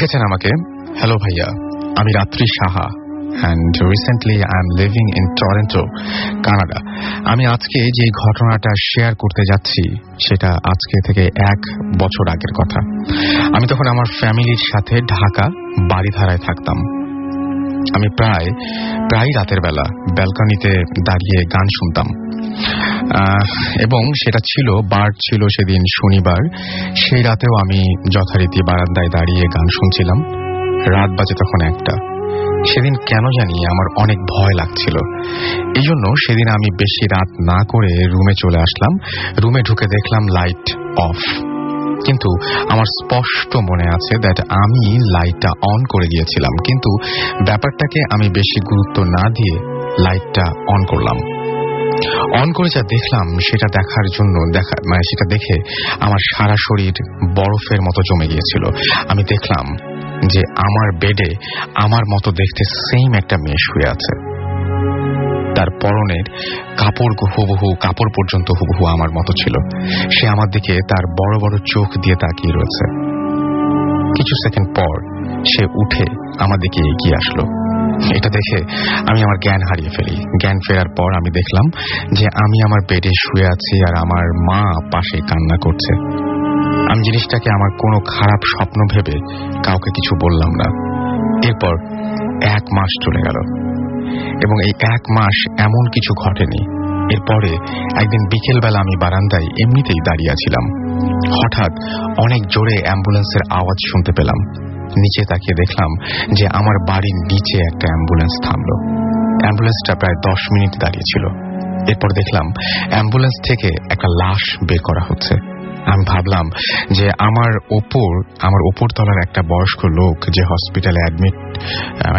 লিখেছেন আমাকে, হ্যালো ভাইয়া, আমি রাত্রি Saha and recently I am living in Toronto, Canada. আমি আজকে যে ঘটনাটা শেয়ার করতে যাচ্ছি সেটা আজকে থেকে 1 বছর আগের কথা। আমি তখন আমার ফ্যামিলির সাথে ঢাকা বাড়িধারায় থাকতাম। আমি প্রায় রাতের বেলা ব্যালকনিতে দাঁড়িয়ে গান শুনতাম, এবং সেটা ছিল সেদিন শনিবার। সেই রাতেও আমি যথারীতি বারান্দায় দাঁড়িয়ে গান শুনছিলাম। রাত বাজে তখন 1টা। সেদিন কেন জানি আমার অনেক ভয় লাগছিল। এই জন্য সেদিন আমি বেশি রাত না করে রুমে চলে আসলাম। রুমে ঢুকে দেখলাম লাইট অফ, কিন্তু আমার স্পষ্ট মনে আছে দ্যাট আমি লাইটটা অন করে গিয়েছিলাম, কিন্তু ব্যাপারটাকে আমি বেশি গুরুত্ব না দিয়ে লাইটটা অন করলাম। অন করে যা দেখলাম সেটা সেটা দেখে আমার সারা শরীর বরফের মতো জমে গিয়েছিল। আমি দেখলাম যে আমার বেডে আমার মতো দেখতে সেম একটা মেয়ে শুয়ে আছে। তার পরনের কাপড় পর্যন্ত হুবহু আমার মতো ছিল। সে আমার দিকে তার বড় বড় চোখ দিয়ে তাকিয়ে রয়েছে। কিছু সেকেন্ড পর সে উঠে আমার দিকে এগিয়ে আসলো। এটা দেখে আমি আমার জ্ঞান হারিয়ে ফেলি। জ্ঞান ফেরার পর আমি দেখলাম যে আমি আমার বেডে শুয়ে আছি আর আমার মা পাশে কান্না করছে। আমি জিনিসটাকে আমার কোনো খারাপ স্বপ্ন ভেবে কাউকে কিছু বললাম না। এরপর 1 মাস চলে গেল এবং এই 1 মাস এমন কিছু ঘটেনি। এরপরে একদিন বিকেলবেলা আমি বারান্দায় এমনিতেই দাঁড়িয়ে ছিলাম। হঠাৎ অনেক জোরে অ্যাম্বুলেন্সের আওয়াজ শুনতে পেলাম। নিচে তাকিয়ে দেখলাম যে আমার বাড়ির নিচে একটা অ্যাম্বুলেন্স থামলো। অ্যাম্বুলেন্সটা প্রায় 10 মিনিট দাঁড়িয়ে ছিল। এরপর দেখলাম অ্যাম্বুলেন্স থেকে একটা লাশ বের করা হচ্ছে। আমি ভাবলাম যে আমার ওপর তলার একটা বয়স্ক লোক যে হসপিটালে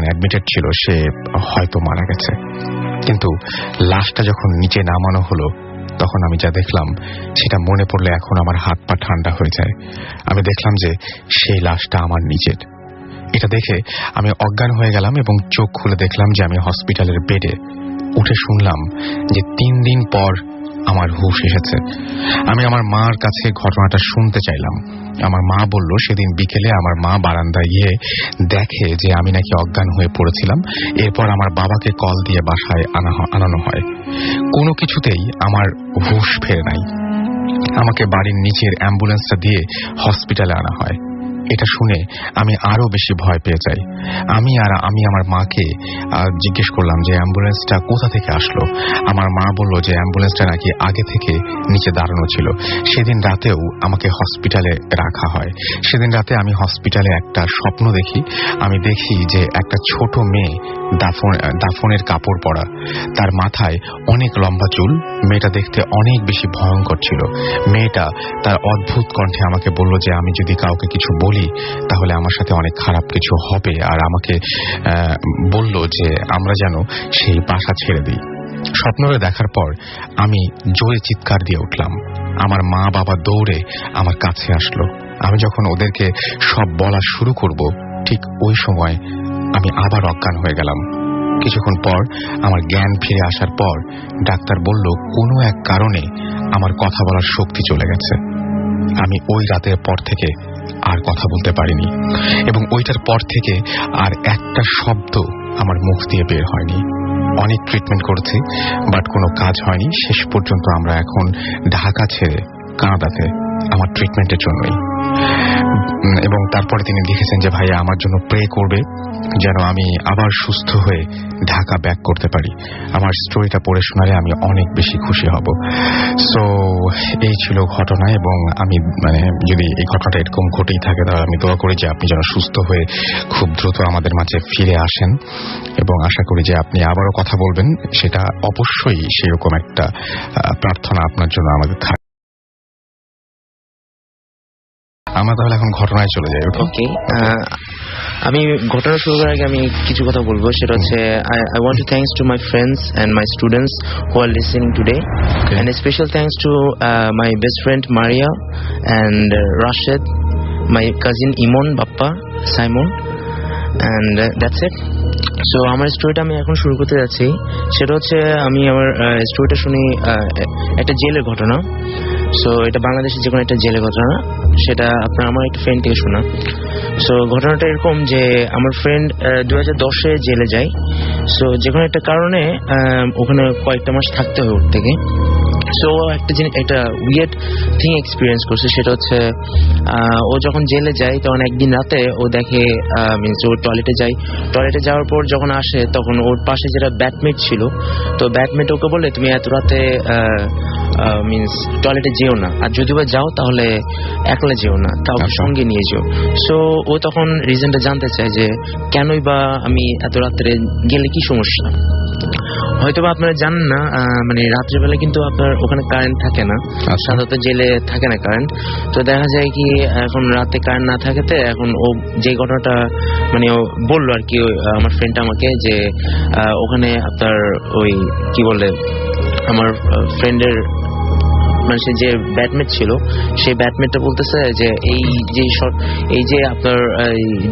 অ্যাডমিটেড ছিল সে হয়তো মারা গেছে। কিন্তু লাশটা যখন নিচে নামানো হলো তখন আমি যা দেখলাম সেটা মনে পড়লে এখন আমার হাত পা ঠান্ডা হয়ে যায়। আমি দেখলাম যে সেই লাশটা আমার নিজের। এটা দেখে আমি অজ্ঞান হয়ে গেলাম এবং চোখ খুলে দেখলাম যে আমি হসপিটালের বেডে। উঠে শুনলাম যে 3 দিন পর আমার হুঁশ এসেছে। আমি আমার মার কাছে ঘটনাটা শুনতে চাইলাম। আমার মা বলল সেদিন বিকেলে আমার মা বারান্দায় গিয়ে দেখে যে আমি নাকি অজ্ঞান হয়ে পড়েছিলাম। এরপর আমার বাবাকে কল দিয়ে বাসায় আনানো হয়। কোনো কিছুতেই আমার হুঁশ ফেরে নাই। আমাকে বাড়ির নিচের অ্যাম্বুলেন্সটা দিয়ে হসপিটালে আনা হয়। এটা শুনে আমি আরো বেশি ভয় পেয়ে যাই। আমি আমার মাকে জিজ্ঞেস করলাম যে অ্যাম্বুলেন্সটা কোথা থেকে আসলো। আমার মা বলল যে অ্যাম্বুলেন্সটা নাকি আগে থেকে নিচে দাঁড়ানো ছিল। সেদিন রাতেও আমাকে হসপিটালে রাখা হয়। সেদিন রাতে আমি হসপিটালে একটা স্বপ্ন দেখি। আমি দেখি যে একটা ছোট মেয়ে দাফনের কাপড় পরা, তার মাথায় অনেক লম্বা চুল। মেয়েটা দেখতে অনেক বেশি ভয়ঙ্কর ছিল। মেয়েটা তার অদ্ভুত কণ্ঠে আমাকে বলল যে আমি যদি কাউকে কিছু বলি তাহলে আমার সাথে অনেক খারাপ কিছু হবে, আর আমাকে বলল যে আমরা যেন সেই বাসা ছেড়ে দিই। স্বপ্নটা দেখার পর আমি জোরে চিৎকার দিয়ে উঠলাম। আমার মা বাবা দৌড়ে আমার কাছে আসলো। আমি যখন ওদেরকে সব বলা শুরু করব ঠিক ওই সময় আমি আবার অজ্ঞান হয়ে গেলাম। কিছুক্ষণ পর আমার জ্ঞান ফিরে আসার পর ডাক্তার বলল কোনো এক কারণে আমার কথা বলার শক্তি চলে গেছে। আমি ওই রাতের পর থেকে আর কথা বলতে পারিনি এবং ওইটার পর থেকে আর একটা শব্দ আমার মুখ দিয়ে বের হয়নি। অনেক ট্রিটমেন্ট করেছি, বাট কোনো কাজ হয়নি। শেষ পর্যন্ত আমরা এখন ঢাকা ছেড়ে কানাডাতে আমার ট্রিটমেন্টের জন্যই। এবং তারপরে তিনি লিখেছেন যে ভাইয়া আমার জন্য প্রে করবে যেন আমি আবার সুস্থ হয়ে ঢাকা ব্যাক করতে পারি। আমার স্টোরিটা পড়ে শোনালে আমি অনেক বেশি খুশি হব। সো এই ছিল ঘটনা, এবং আমি যদি এই ঘটনাটা এরকম ঘটেই থাকে তাহলে আমি দোয়া করি যে আপনি যেন সুস্থ হয়ে খুব দ্রুত আমাদের মাঝে ফিরে আসেন, এবং আশা করি যে আপনি আবারও কথা বলবেন। সেটা অবশ্যই সেরকম একটা প্রার্থনা আপনার জন্য আমাদের থাকে। আমরা তাহলে এখন ঘটনায় চলে যাই। ওকে, আমি ঘটনা শুরু করার আগে আমি কিছু কথা বলবো। সেটা হচ্ছে I want to thanks to my friends and my students who are listening today, and a special thanks to my best friend Maria and Rashid, my cousin Imon, Bappa, Simon, and that's it. So আমার স্টোরিটা আমি এখন শুরু করতে যাচ্ছি। সেটা হচ্ছে আমি আমার স্টোরিটা শুনি একটা জেলের ঘটনা। সো এটা বাংলাদেশের যে কোনো একটা জেলের ঘটনা। সেটা আপনার আমার একটা ফ্রেন্ড থেকে শোনা। সো ঘটনাটা এরকম যে আমার ফ্রেন্ড 2010-এ জেলে যায়। সো যে কোনো একটা কারণে ওখানে কয়েকটা মাস থাকতে হয় ওর থেকে। সো একটা জিনিস, একটা উইয়ার্ড থিং এক্সপিরিয়েন্স করছে, সেটা হচ্ছে ও যখন জেলে যায় তখন একদিন রাতে ও দেখে মিনস ও টয়লেটে যায়। টয়লেটে যাওয়ার পর যখন আসে তখন ওর পাশে যেটা ব্যাটমেট ছিল, তো ব্যাটমেট ওকে বলে তুমি এত রাতে মিনস টয়লেটে যেও না, আর যদি বা যাও তাহলে একলা যেও না, কাউকে সঙ্গে নিয়ে যেও। সো ও তখন রিজনটা জানতে চায় যে কেনই বা আমি এত রাত্রে গেলে কি সমস্যা। হয়তোবা আপনারা জানেন না, মানে রাত্রিবেলা কিন্তু আপনার ওখানে কারেন্ট থাকে না, সাধারণত জেলে থাকে না কারেন্ট। তো দেখা যায় কি এখন রাতে কারেন্ট না থাকাতে এখন ও যে ঘটনাটা মানে ও বললো আর কি আমার ফ্রেন্ডটা আমাকে, যে ওখানে আপনার ওই কি বলে আমার ফ্রেন্ডের মানে সে যে ব্যাটমেট ছিল সেই ব্যাটমেটটা বলতেছে যে এই যে আপনার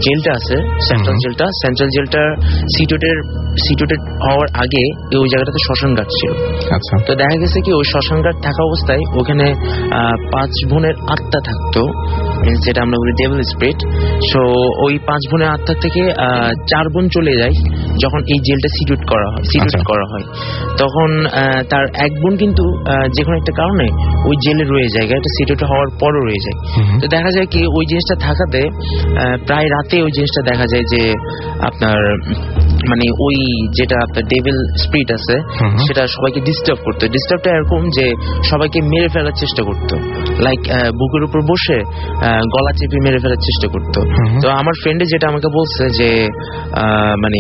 জেলটা আছে সেন্ট্রাল জেলটা সিটুয়েটেড হওয়ার আগে ওই জায়গাটাতে শ্মশান ঘাট ছিল। তো দেখা গেছে কি ওই শ্মশান ঘাট থাকা অবস্থায় ওখানে 5 বোনের আত্মা থাকতো, যেটা আমরা বলি ডেভিল স্পিরিট। সো ওই 5 বোনের আত্মা থেকে 4 বোন চলে যায় যখন এই জেলটা সিটুয়েট করা হয়। তখন তার 1 বোন কিন্তু যে কোনো একটা কারণে ওই জেলে রয়ে যায়, এটা সিটুয়েট হওয়ার পরও রয়ে যায়। তো দেখা যায় কি ওই জিনিসটা থাকাতে প্রায় রাতে ওই জিনিসটা দেখা যায় যে আপনার মানে ওই যেটা আপনার ডেভিল স্পিরিট আছে সেটা সবাইকে ডিস্টার্ব করতো। ডিস্টার্বটা এরকম যে সবাইকে মেরে ফেলার চেষ্টা করতো, লাইক বুকের উপর বসে গলা চেপে মেরে ফেলার চেষ্টা করতো। তো আমার ফ্রেন্ডে যেটা আমাকে বলছে যে মানে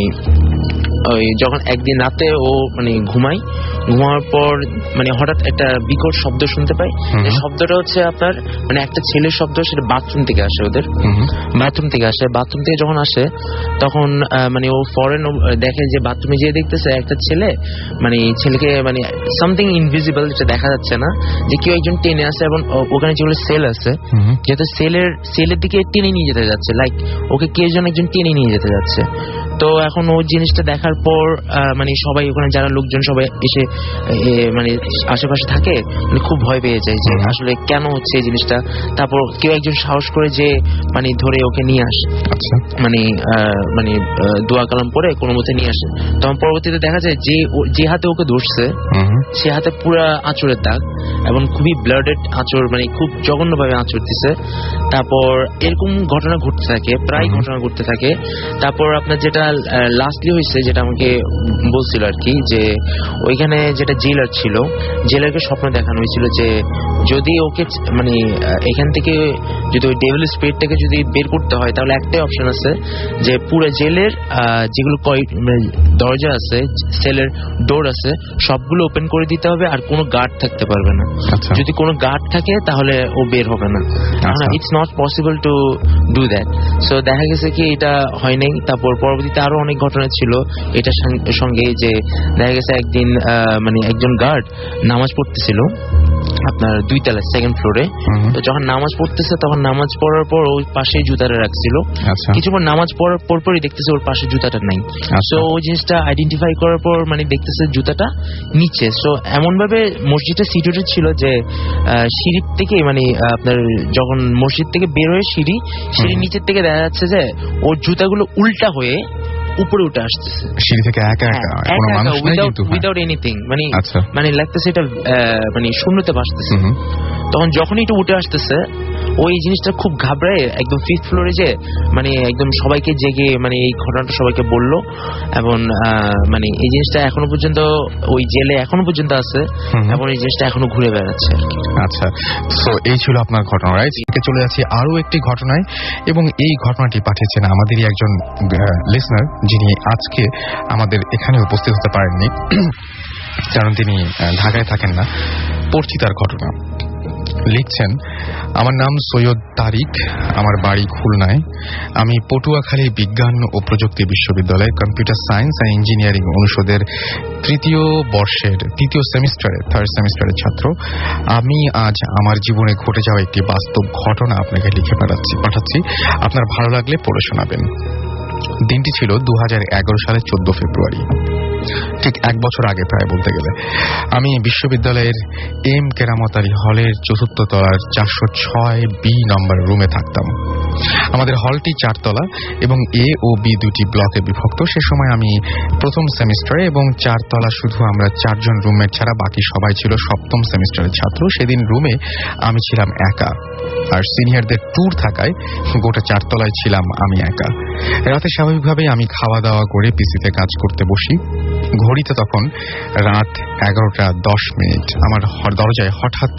ওই যখন একদিন রাতে ও মানে ঘুমানোর পর মানে হঠাৎ একটা বিকট শব্দ শুনতে পাই। শব্দটা হচ্ছে আপনার মানে একটা ছেলের শব্দ, সেটা বাথরুম থেকে আসে, ওদের বাথরুম থেকে যখন আসে তখন মানে ও ফরেন দেখে যে বাথরুমে যেয়ে দেখতেছে একটা ছেলে, মানে ছেলেকে মানে সামথিং ইনভিজিবল, যেটা দেখা যাচ্ছে না, যে কেউ একজন টেনে আসে এবং ওখানে যেগুলো সেল আছে যেহেতু সেলের দিকে টেনে নিয়ে যেতে যাচ্ছে, লাইক ওকে কে একজন টেনে নিয়ে যেতে যাচ্ছে। তো এখন ওই জিনিসটা দেখার পর মানে সবাই ওখানে যারা লোকজন সবাই এসে মানে আশেপাশে থাকে মানে খুব ভয় পেয়ে যায় যে আসলে কেন হচ্ছে এই জিনিসটা। তারপর কেউ একজন সাহস করে যে মানে ধরে ওকে নিয়ে আসে, মানে দোয়া কালাম পরে কোনো মতে নিয়ে আসে। তখন পরবর্তীতে দেখা যায় যে হাতে ওকে ধরছে সে হাতে পুরা আঁচড়ের দাগ এবং খুবই ব্লাডেড আঁচড়, মানে খুব জঘন্যভাবে আঁচড় দিছে। তারপর এরকম ঘটনা ঘটতে থাকে, প্রায় ঘটনা ঘটতে থাকে। তারপর আপনার যেটা লাস্টলি হয়েছে, যেটা আমাকে বলছিল আর কি, যে ওইখানে যেটা জেলার ছিল, জেলারকে স্বপ্ন দেখানো হয়েছিল যে যদি ওকে মানে এখান থেকে যদি ওই ডেভিল স্পিরিটটাকে যদি বের করতে হয় তাহলে একটাই অপশন আছে, যে পুরো জেলের যেগুলো দরজা আছে, সেলের ডোর আছে, সবগুলো ওপেন করে দিতে হবে আর কোনো গার্ড থাকতে পারবে না। যদি কোনো গার্ড থাকে তাহলে ও বের হবে না। It's not possible to do that. So দেখা গেছে কি এটা হয় নাই। তারপর পরবর্তীতে আরো অনেক ঘটনা ছিল এটার সঙ্গে, যে দেখা গেছে একদিন মানে একজন গার্ড নামাজ পড়তেছিল আপনার 2 তলায় 2nd ফ্লোরে। তো যখন নামাজ পড়তেছে তখন নামাজ পড়ার পর ওই পাশে জুতাটা রাখছিল, কিছুক্ষণ নামাজ পড়ার পরপরই দেখতেছে ওর পাশে জুতাটা নাই। সো ওই জিনিসটা আইডেন্টিফাই করার পর মানে দেখতেছে জুতাটা নিচে। সো এমন ভাবে মসজিদটা সিচুয়েটেড ছিল যে সিঁড়ির থেকে মানে আপনার যখন মসজিদ থেকে বের হয়ে সিঁড়ির নিচের থেকে দেখা যাচ্ছে যে ওর জুতাগুলো উল্টা হয়ে উপরে উঠে আসতেছে সিঁড়ি থেকে একা উইদাউট এনিথিং, মানে লাগতেছে এটা মানে শূন্যতে ভাসতেছে। তখন যখনই এটা উঠে আসতেছে ওই জিনিসটা খুব ঘাবড়ায় একদম 5th ফ্লোরে যে মানে একদম সবাইকে জেগে মানে এই ঘটনাটা সবাইকে বললো। এবং মানে এই জিনিসটা এখনো পর্যন্ত ওই জেলে এখনো পর্যন্ত আছে এবং এই জিনিসটা এখনো ঘুরে বেড়াচ্ছে। আচ্ছা, তো এই ছিল আপনার ঘটনা, রাইট? চলে যাচ্ছি আরো একটি ঘটনায়, এবং এই ঘটনাটি পাঠিয়েছেন আমাদেরই একজন লিসনার, যিনি আজকে আমাদের এখানে উপস্থিত হতে পারেননি কারণ তিনি ঢাকায় থাকেন না। পড়ছি তার ঘটনা। লিখছেন, আমার নাম সৈয়দ তারিক, আমার বাড়ি খুলনায়। আমি পটুয়াখালী বিজ্ঞান ও প্রযুক্তি বিশ্ববিদ্যালয়ে কম্পিউটার সায়েন্স অ্যান্ড ইঞ্জিনিয়ারিং অনুষদের 3য় সেমিস্টারের ছাত্র। আমি আজ আমার জীবনে ঘটে যাওয়া একটি বাস্তব ঘটনা আপনাকে লিখে পাঠাচ্ছি। আপনার ভালো লাগলে পড়ে শোনাবেন। দিনটি ছিল 2011 সালের 14 ফেব্রুয়ারি। ঠিক 1 বছর আগে প্রায় বলতে গেলে। আমি বিশ্ববিদ্যালয়ের এম কেরামত আলী হলের 4th তলার 406B নম্বর রুমে থাকতাম। আমাদের হলটি 4 তলা এবং এ ও বি দুটি ব্লকে বিভক্ত। সে সময় আমি প্রথম সেমিস্টারে এবং 4 তলা শুধু আমরা 4 জন রুমমেট ছাড়া বাকি সবাই ছিল সপ্তম সেমিস্টারের ছাত্র। সেদিন রুমে আমি ছিলাম একা, আর সিনিয়রদের ট্যুর থাকায় গোটা 4 তলায় ছিলাম আমি একা। রাতে স্বাভাবিকভাবেই আমি খাওয়া দাওয়া করে পিসিতে কাজ করতে বসি। ঘড়িতে তখন রাত 11:10। আমার দরজায় হঠাৎ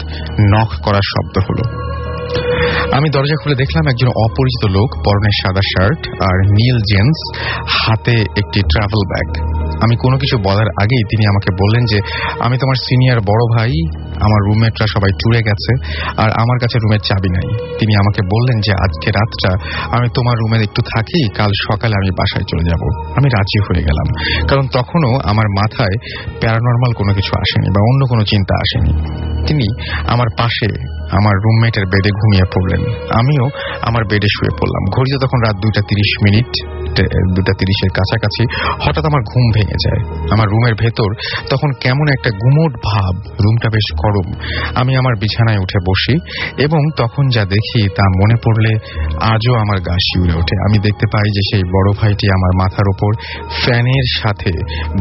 নক করার শব্দ হলো। আমি দরজা খুলে দেখলাম একজন অপরিচিত লোক, পরনে সাদা শার্ট আর নীল জিন্স, হাতে একটি ট্রাভেল ব্যাগ। আমি কোনো কিছু বলার আগেই তিনি আমাকে বললেন যে আমি তোমার সিনিয়র বড় ভাই, আমার রুমমেটরা সবাই ট্যুরে গেছে আর আমার কাছে রুমের চাবি নাই। তিনি আমাকে বললেন যে আজকে রাতটা আমি তোমার রুমে একটু থাকি, কাল সকালে আমি বাসায় চলে যাব। আমি রাজি হয়ে গেলাম, কারণ তখনও আমার মাথায় প্যারানর্মাল কোনো কিছু আসেনি বা অন্য কোনো চিন্তা আসেনি। তিনি আমার পাশে আমার রুমমেটের বেডে ঘুমিয়ে পড়লেন, আমিও আমার বেডে শুয়ে পড়লাম। ঘড়িতে তখন রাত 2:30, 2:30 কাছাকাছি। হঠাৎ আমার ঘুম ভেঙে যায়। আমার রুমের ভেতর তখন কেমন একটা গুমোট ভাব, রুমটা বেশ গরম। আমি আমার বিছানায় উঠে বসি এবং তখন যা দেখি তা মনে পড়লে আজও আমার গা শিউরে ওঠে। আমি দেখতে পাই যে সেই বড় ভাইটি আমার মাথার উপর ফ্যানের সাথে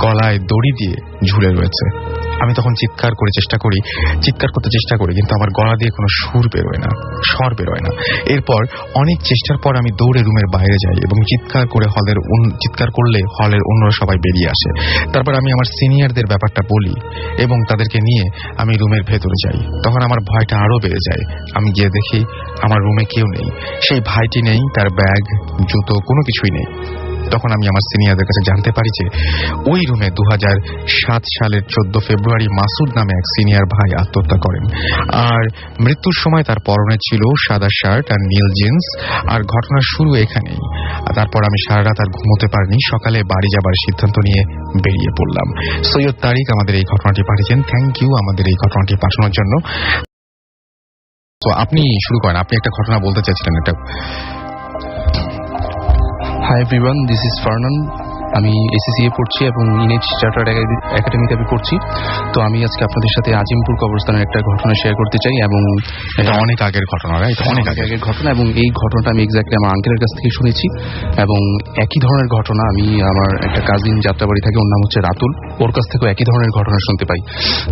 গলায় দড়ি দিয়ে ঝুলে রয়েছে। আমি তখন চিৎকার করতে চেষ্টা করি, কিন্তু আমার গলা দিয়ে কোনো স্বর বেরোয় না। এরপর অনেক চেষ্টার পর আমি দৌড়ে রুমের বাইরে যাই এবং চিৎকার করলে হলের অন্যরা সবাই বেরিয়ে আসে। তারপর আমি আমার সিনিয়রদের ব্যাপারটা বলি এবং তাদেরকে নিয়ে আমি রুমের ভেতরে যাই। তখন আমার ভয়টা আরো বেড়ে যায়। আমি গিয়ে দেখি আমার রুমে কেউ নেই, সেই ভাইটি নেই, তার ব্যাগ, জুতো, কোনো কিছুই নেই। তখন আমি আমার সিনিয়রদের কাছে জানতে পারি যে ওই রুমে 2007 সালের 14 ফেব্রুয়ারি মাসুদ নামে এক সিনিয়র ভাই আত্মহত্যা করেন, আর মৃত্যুর সময় তার পরনে ছিল সাদা শার্ট আর নীল জিন্স। আর ঘটনার শুরু এখানেই। তারপর আমি সারা রাত আর ঘুমোতে পারিনি। সকালে বাড়ি যাবার সিদ্ধান্ত নিয়ে বেরিয়ে পড়লাম। সৈয়দ তারিক আমাদের এই ঘটনাটি পাঠিয়েছেন। থ্যাংক ইউ আমাদের এই ঘটনাটি পাঠানোর জন্য। তো আপনি শুরু করেন, আপনি একটা ঘটনা বলতে চাইছিলেন। একটা হাই এভরিওয়ান, দিস ইজ ফারনান। আমি এসিসিএ পড়ছি এবং ইনেজ চার্টার্ড একাডেমিতে আমি পড়ছি। তো আমি আজকে আপনাদের সাথে আজিমপুর কবরস্থানের একটা ঘটনা শেয়ার করতে চাই। এবং এটা অনেক আগের ঘটনা, এটা অনেক আগের ঘটনা, এবং এই ঘটনাটা আমি এক্স্যাক্টলি আমার আঙ্কেলের কাছ থেকে শুনেছি। এবং একই ধরনের ঘটনা আমি আমার একটা কাজিন যাত্রাবাড়ি থাকে, ওর নাম হচ্ছে রাতুল, ওর কাছ থেকেও একই ধরনের ঘটনা শুনতে পাই।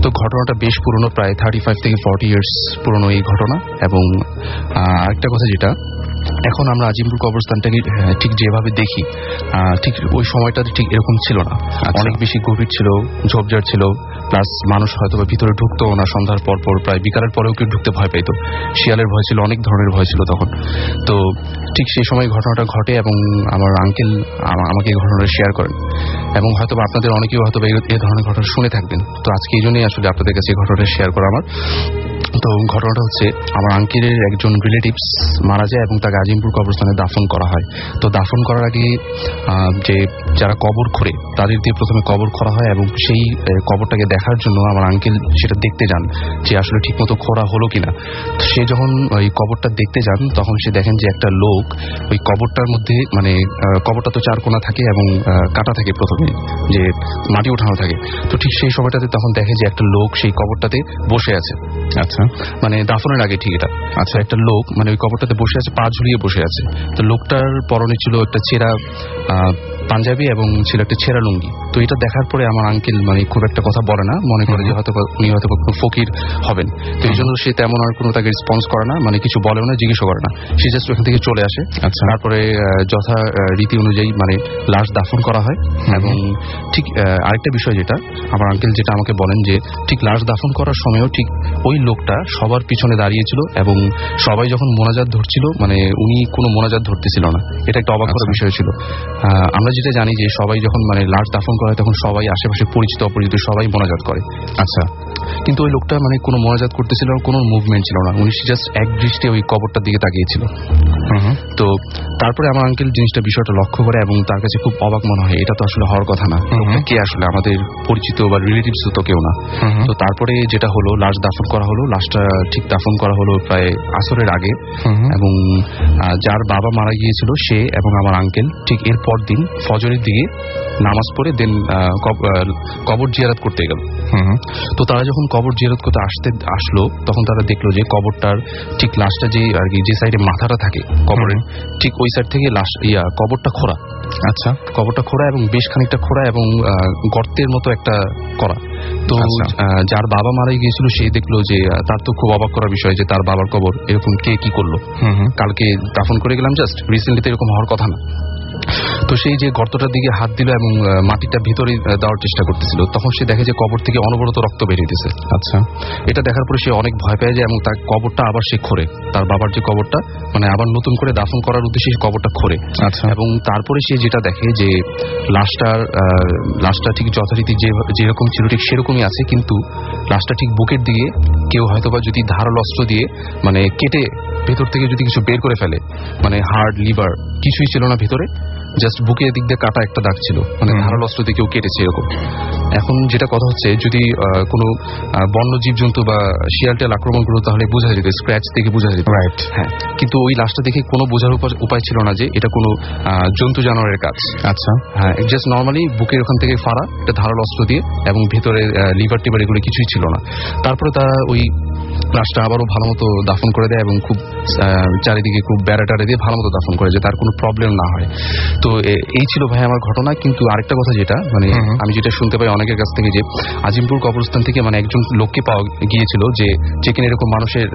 তো ঘটনাটা বেশ পুরনো, প্রায় 35 থেকে 40 ইয়ার্স পুরনো এই ঘটনা। এবং আরেকটা কথা, যেটা এখন আমরা আজিমপুর কবরস্থানটাকে ঠিক যেভাবে দেখি, ঠিক ওই সময়টাতে ঠিক এরকম ছিল না। অনেক বেশি গভীর ছিল, ঝোপঝাড় ছিল, প্লাস মানুষ হয়তো ভিতরে ঢুকতো না। সন্ধ্যার পর প্রায় বিকালের পরেও কেউ ঢুকতে ভয় পেত। শিয়ালের ভয় ছিল, অনেক ধরনের ভয় ছিল তখন। তো ঠিক সেই সময় ঘটনাটা ঘটে এবং আমার আঙ্কেল আমাকে এই ঘটনাটা শেয়ার করেন। এবং হয়তো আপনাদের অনেকেও হয়তো এই ধরনের ঘটনা শুনে থাকবেন। তো আজকে এই জন্যই আসলে আপনাদের কাছে এই ঘটনাটা শেয়ার করা আমার। তো ঘটনাটা হচ্ছে, আমার আঙ্কেলের একজন রিলেটিভস মারা যায় এবং তাকে আজিমপুর কবরস্থানে দাফন করা হয়। তো দাফন করার আগে যে যারা কবর খোঁড়ে তাদের দিয়ে প্রথমে কবর খোঁড়া হয় এবং সেই কবরটাকে দেখার জন্য আমার আঙ্কেল সেটা দেখতে যান যে আসলে ঠিকমতো খোঁড়া হলো কিনা। তো সে যখন ওই কবরটা দেখতে যান তখন সে দেখেন যে একটা লোক ওই কবরটার মধ্যে, মানে কবরটা তো 4 কোণা থাকে এবং কাটা থাকে, প্রথমে যে মাটি উঠানো থাকে। তো ঠিক সেই সময়টাতে তখন দেখে যে একটা লোক সেই কবরটাতে বসে আছে। আচ্ছা, মানে দাফনের আগে ঠিক এটা। আচ্ছা, একটা লোক মানে ওই কবরটাতে বসে আছে, পা ঝুলিয়ে বসে আছে। তো লোকটার পরনে ছিল একটা ছেঁড়া পাঞ্জাবি এবং ছিল একটা ছেঁড়া লুঙ্গি। তো এটা দেখার পরে আমার আঙ্কেল মানে খুব একটা কথা বলে না, মনে করে যে হয়তো উনি হয়তো কোনো ফকির হবেন। তো এই জন্য সে তেমন আর কোনো তাকে রেসপন্স করে না, মানে কিছু বলেও না, জিজ্ঞেসও করে না। সে জাস্ট ওখান থেকে চলে আসে। আচ্ছা, তারপরে যথা রীতি অনুযায়ী মানে লাশ দাফন করা হয়। এবং ঠিক আরেকটা বিষয়, যেটা আমার আঙ্কেল যেটা আমাকে বলেন, যে ঠিক লাশ দাফন করার সময়ও ঠিক ওই লোকটা সবার পিছনে দাঁড়িয়েছিল এবং সবাই যখন মোনাজাত ধরছিল, মানে উনি কোনো মোনাজাত ধরতেছিল না। এটা একটা অবাক করা বিষয় ছিল। আমরা যেটা জানি যে সবাই যখন মানে লাশ দাফন করা হয় তখন সবাই আশেপাশে পরিচিত অপরিচিত সবাই মোনাজাত করে। আচ্ছা, কিন্তু ওই লোকটা মানে কোনো মোনাজাত করতেছিল না, কোনো মুভমেন্ট ছিল না। উনি জাস্ট এক দৃষ্টি ওই কবরটার দিকে তাকিয়েছিল। তো তারপরে আমার আঙ্কেল জিনিসটা বিষয়টা লক্ষ্য করে এবং তার কাছে খুব অবাক মনে হয়, এটা তো আসলে হওয়ার কথা না, কে আসলে আমাদের পরিচিত বা রিলেটিভস তো কেউ না। তো তারপরে যেটা হলো, লাশ দাফন করা হলো, লাশটা ঠিক দাফন করা হলো প্রায় আসরের আগে, এবং যার বাবা মারা গিয়েছিল সে এবং আমার আঙ্কেল ঠিক এর পর দিন ফজরের দিকে নামাজ পড়ে দেন কবর জিয়ারত করতে গেল। তো তারা যখন কবর জিয়ারত করতে আসলো তখন তারা দেখলো যে কবরটার ঠিক লাশটা যে আর কি যে সাইডে মাথাটা থাকে কবরের ঠিক ওই সাইড থেকে লাশ কবরটা খোঁড়া। আচ্ছা, কবরটা খোঁড়া এবং বেশ খানিকটা খোঁড়া এবং গর্তের মতো একটা করা। তো যার বাবা মারা গিয়েছিল সে দেখলো যে তার তো খুব অবাক করার বিষয় যে তার বাবার কবর এরকম কে কি করলো, কালকে দাফন করে গেলাম জাস্ট, রিসেন্টলি তো এরকম হওয়ার কথা না। তো সেই যে গর্তটার দিকে হাত দিল এবং মাটিটা ভিতরে দেওয়ার চেষ্টা করতেছিল, তখন সে দেখে যে কবর থেকে অনবরত রক্ত বেরিয়েছে। আচ্ছা, এটা দেখার পরে সে অনেক ভয় পেয়ে যায় এবং তার কবরটা আবার সে খোঁড়ে, তার বাবার যে কবরটা মানে আবার নতুন করে দাফন করার উদ্দেশ্যে কবরটা খোঁড়ে। আচ্ছা, এবং তারপরে সে যেটা দেখে যে লাশটা ঠিক যথারীতি যেরকম ছিল ঠিক সেরকমই আছে, কিন্তু লাশটা ঠিক বুকের দিকে কেউ হয়তোবা যদি ধারালো অস্ত্র দিয়ে মানে কেটে ভেতর থেকে যদি কিছু বের করে ফেলে, মানে হার্ট লিভার কিছুই ছিল না ভেতরে, জাস্ট বুকের দিক দিয়ে কাটা একটা দাগ ছিল, মানে ধারালো অস্ত্র দিয়ে কেউ কেটেছে এরকম। এখন যেটা কথা হচ্ছে, যদি কোনো বন্য জীবজন্তু বা শিয়াল টেল আক্রমণ করতো তাহলে বোঝা যেত, স্ক্র্যাচ থেকে বোঝা যেত। রাইট, হ্যাঁ, কিন্তু ওই লাশটা দেখে কোনো বোঝার উপায় ছিল না যে এটা কোনো জন্তু জানোয়ারের কাজ। আচ্ছা, হ্যাঁ, জাস্ট নর্মালি বুকের ওখান থেকে ফাড়া একটা ধারালো অস্ত্র দিয়ে, এবং ভেতরে লিভার টিভার এগুলো কিছুই ছিল না। তারপরে তারা ওই লাশটা আবারও ভালো মতো দাফন করে দেয় এবং খুব চারিদিকে খুব বেড়াটারে দিয়ে ভালো মতো দাফন করে, যে তার কোনো প্রবলেম না হয়। তো এই ছিল ভাই আমার ঘটনা। কিন্তু আরেকটা কথা যেটা মানে আমি যেটা শুনতে পাই অনেকের কাছ থেকে, যে আজিমপুর কবরস্থান থেকে মানে একজন লোককে পাওয়া গিয়েছিল যে যেখানে এরকম মানুষের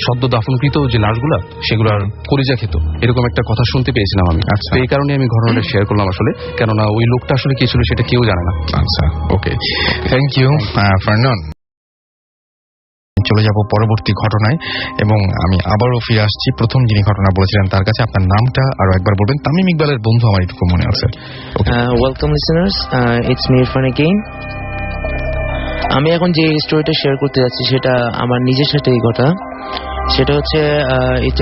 সদ্য দাফনকৃত যে লাশগুলা সেগুলার কলিজা খেত, এরকম একটা কথা শুনতে পেয়েছিলাম আমি। আচ্ছা, এই কারণে আমি ঘটনাটা শেয়ার করলাম আসলে, কেননা ওই লোকটা আসলে কে ছিল সেটা কেউ জানে না। আচ্ছা, ওকে, থ্যাংক ইউ ফারনান। চলে যাব পরবর্তী ঘটনায় এবং আমি আবারও ফিরে আসছি প্রথম যিনি ঘটনা বলেছিলেন তার কাছে। আপনার নামটা আরো একবার বলবেন। তামিম ইকবালের বন্ধু আমার এটুকু মনে আছে। Welcome listeners, it's me Irfan again. আমি এখন যে স্টোরিটা শেয়ার করতে যাচ্ছি সেটা আমার নিজের সাথে এই কথা। সেটা হচ্ছে ইটস